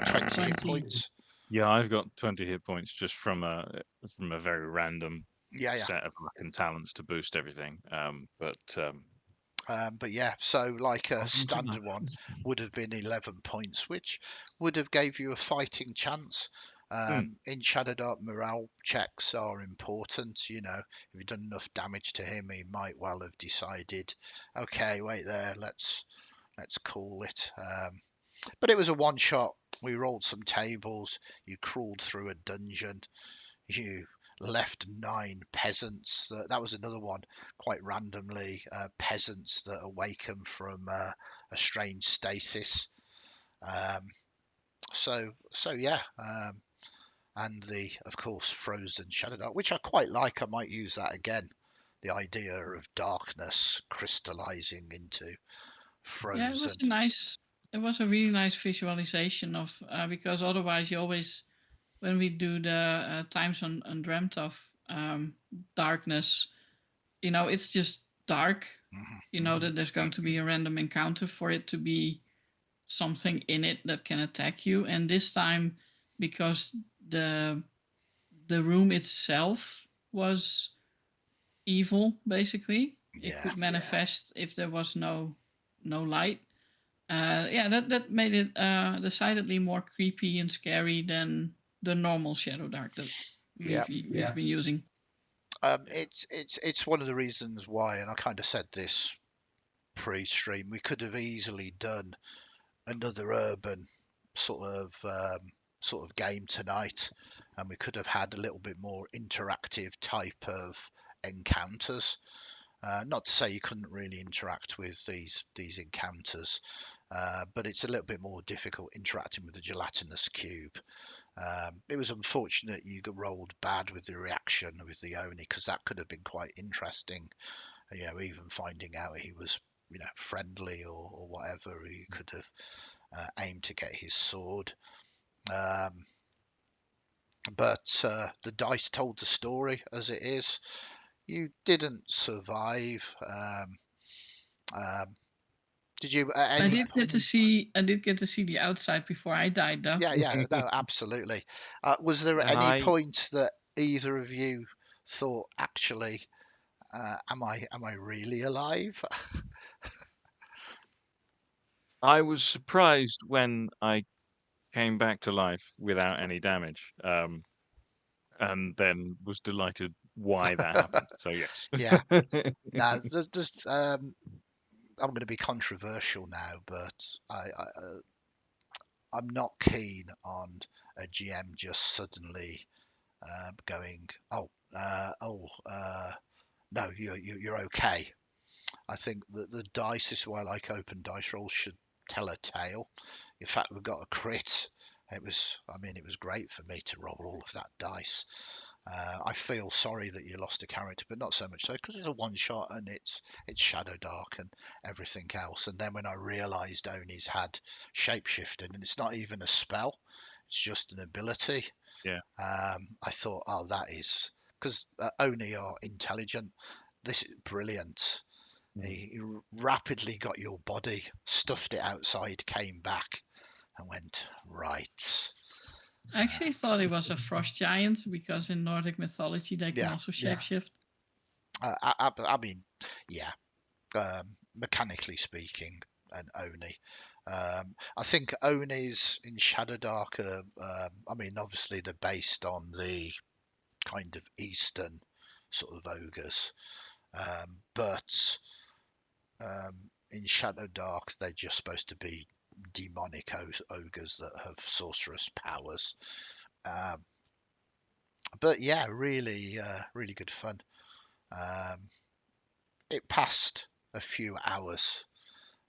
20 hit
20.
points.
Yeah, I've got 20 hit points just from a very random
Yeah.
set of luck and talents to boost everything.
But yeah, so like a
Wasn't
standard
enough.
one would have been 11 points, which would have gave you a fighting chance. In Shadowdark, morale checks are important. You know, if you've done enough damage to him, he might well have decided, okay, wait there, let's call it. But it was a one shot. We rolled some tables. You crawled through a dungeon. You left 9 peasants. That was another one, quite randomly. Peasants that awaken from a strange stasis. So yeah. And of course, frozen Shadowdark, which I quite like. I might use that again. The idea of darkness crystallizing into frozen.
Yeah, it was a really nice visualization of because otherwise you always, when we do the times on Undreamed of darkness, you know, it's just dark.
Mhm.
You know that there's going to be a random encounter for it to be something in it that can attack you, and this time, because the room itself was evil, basically, it could manifest if there was no light. Yeah, that made it decidedly more creepy and scary than the normal Shadowdark that we've been using.
It's one of the reasons why, and I kind of said this pre-stream, we could have easily done another urban sort of game tonight, and we could have had a little bit more interactive type of encounters. Not to say you couldn't really interact with these encounters, but it's a little bit more difficult interacting with the gelatinous cube. It was unfortunate you got rolled bad with the reaction with the Oni, because that could have been quite interesting. You know, even finding out he was, you know, friendly or whatever, he could have aimed to get his sword. But the dice told the story as it is. You didn't survive. Did you?
I did get to see the outside before I died, though.
Yeah, no, absolutely. Was there
And
any point that either of you thought, actually, am I really alive?
I was surprised when I came back to life without any damage, and then was delighted why that happened. So yes.
Yeah. Now, I'm going to be controversial now, but I'm not keen on a GM just suddenly going, no, you're okay. I think that the dice, this is why I like open dice rolls, should tell a tale. In fact, we got a crit. It was great for me to roll all of that dice. I feel sorry that you lost a character, but not so much so because it's a one shot and it's Shadowdark and everything else. And then when I realised Oni's had shapeshifting, and it's not even a spell, it's just an ability.
Yeah.
I thought, oh, that is because Oni are intelligent. This is brilliant. He rapidly got your body, stuffed it outside, came back, and went right.
I actually thought it was a frost giant because in Nordic mythology they can
Yeah,
also
yeah.
shapeshift.
I mean, yeah. Mechanically speaking, an Oni. I think Onis in Shadowdark are, I mean, obviously they're based on the kind of Eastern sort of ogres, but in Shadowdark they're just supposed to be demonic ogres that have sorcerous powers. But yeah, really, really good fun. It passed a few hours.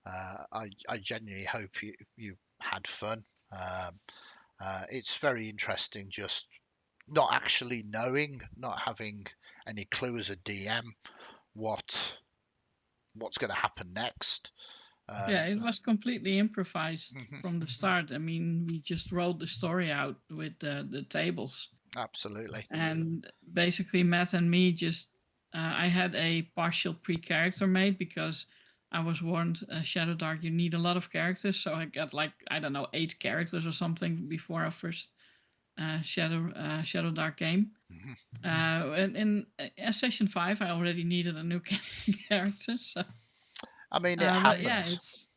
I genuinely hope you had fun. It's very interesting just not actually knowing, not having any clue as a DM what's going to happen next.
Yeah, it was completely improvised from the start. I mean, we just rolled the story out with the tables.
Absolutely.
And basically, Matt and me just, I had a partial pre-character made because I was warned, Shadowdark, you need a lot of characters. So I got like, I don't know, 8 characters or something before our first Shadowdark game. And in session 5, I already needed a new character. So,
I mean,
but yeah, it's,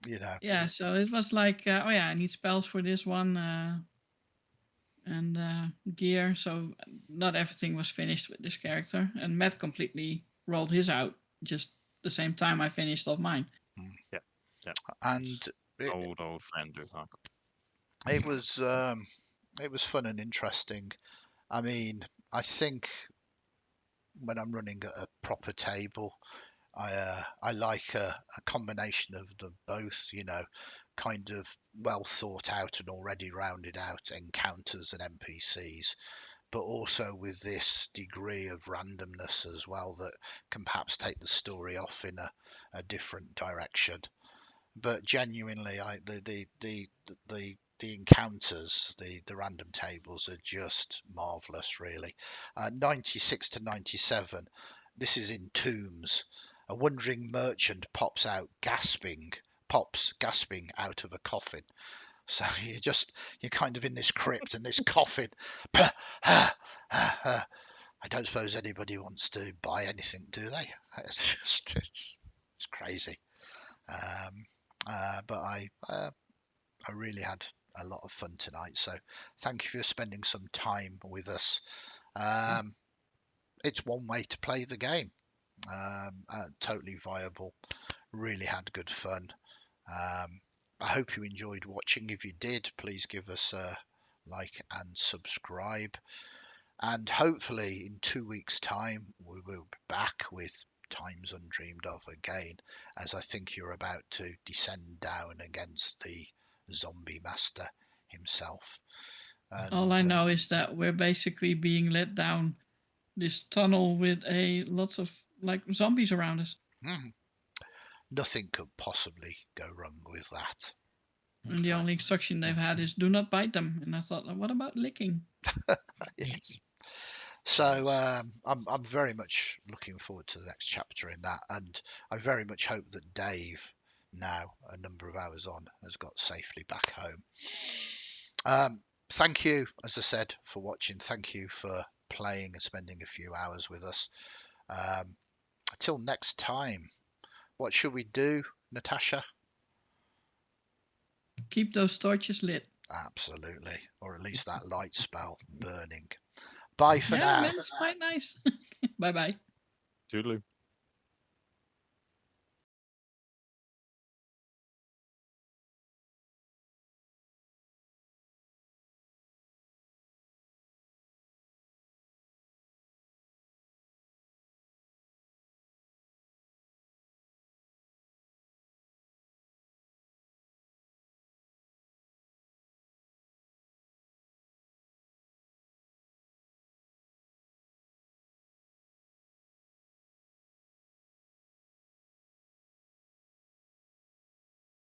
you know.
yeah, so it was like, oh yeah, I need spells for this one. And gear, so not everything was finished with this character. And Matt completely rolled his out just the same time I finished off mine.
Yeah.
And
Old friend with Harper.
it was fun and interesting. I mean, I think when I'm running a proper table, I like a combination of the both, you know, kind of well thought out and already rounded out encounters and NPCs, but also with this degree of randomness as well that can perhaps take the story off in a different direction. But genuinely, the encounters, the random tables are just marvelous, really. 96 to 97. This is in Tombs. A wandering merchant pops gasping out of a coffin. So you're kind of in this crypt and this coffin. I don't suppose anybody wants to buy anything, do they? It's crazy. But I really had a lot of fun tonight. So thank you for spending some time with us. It's one way to play the game. Totally viable. Really had good fun. I hope you enjoyed watching. If you did, please give us a like and subscribe. And hopefully in 2 weeks' time, we will be back with Times Undreamed of again, as I think you're about to descend down against the zombie master himself. And
all I know is that we're basically being led down this tunnel with lots of like zombies around us.
Nothing could possibly go wrong with that.
And the only instruction they've had is do not bite them. And I thought, like, what about licking?
Yes. So I'm very much looking forward to the next chapter in that, and I very much hope that Dave, now a number of hours on, has got safely back home. Thank you, as I said, for watching. Thank you for playing and spending a few hours with us. Until next time, what should we do, Natasha?
Keep those torches lit.
Absolutely, or at least that light spell burning. Bye for now.
Yeah, man, it's quite nice. Bye-bye.
Toodaloo.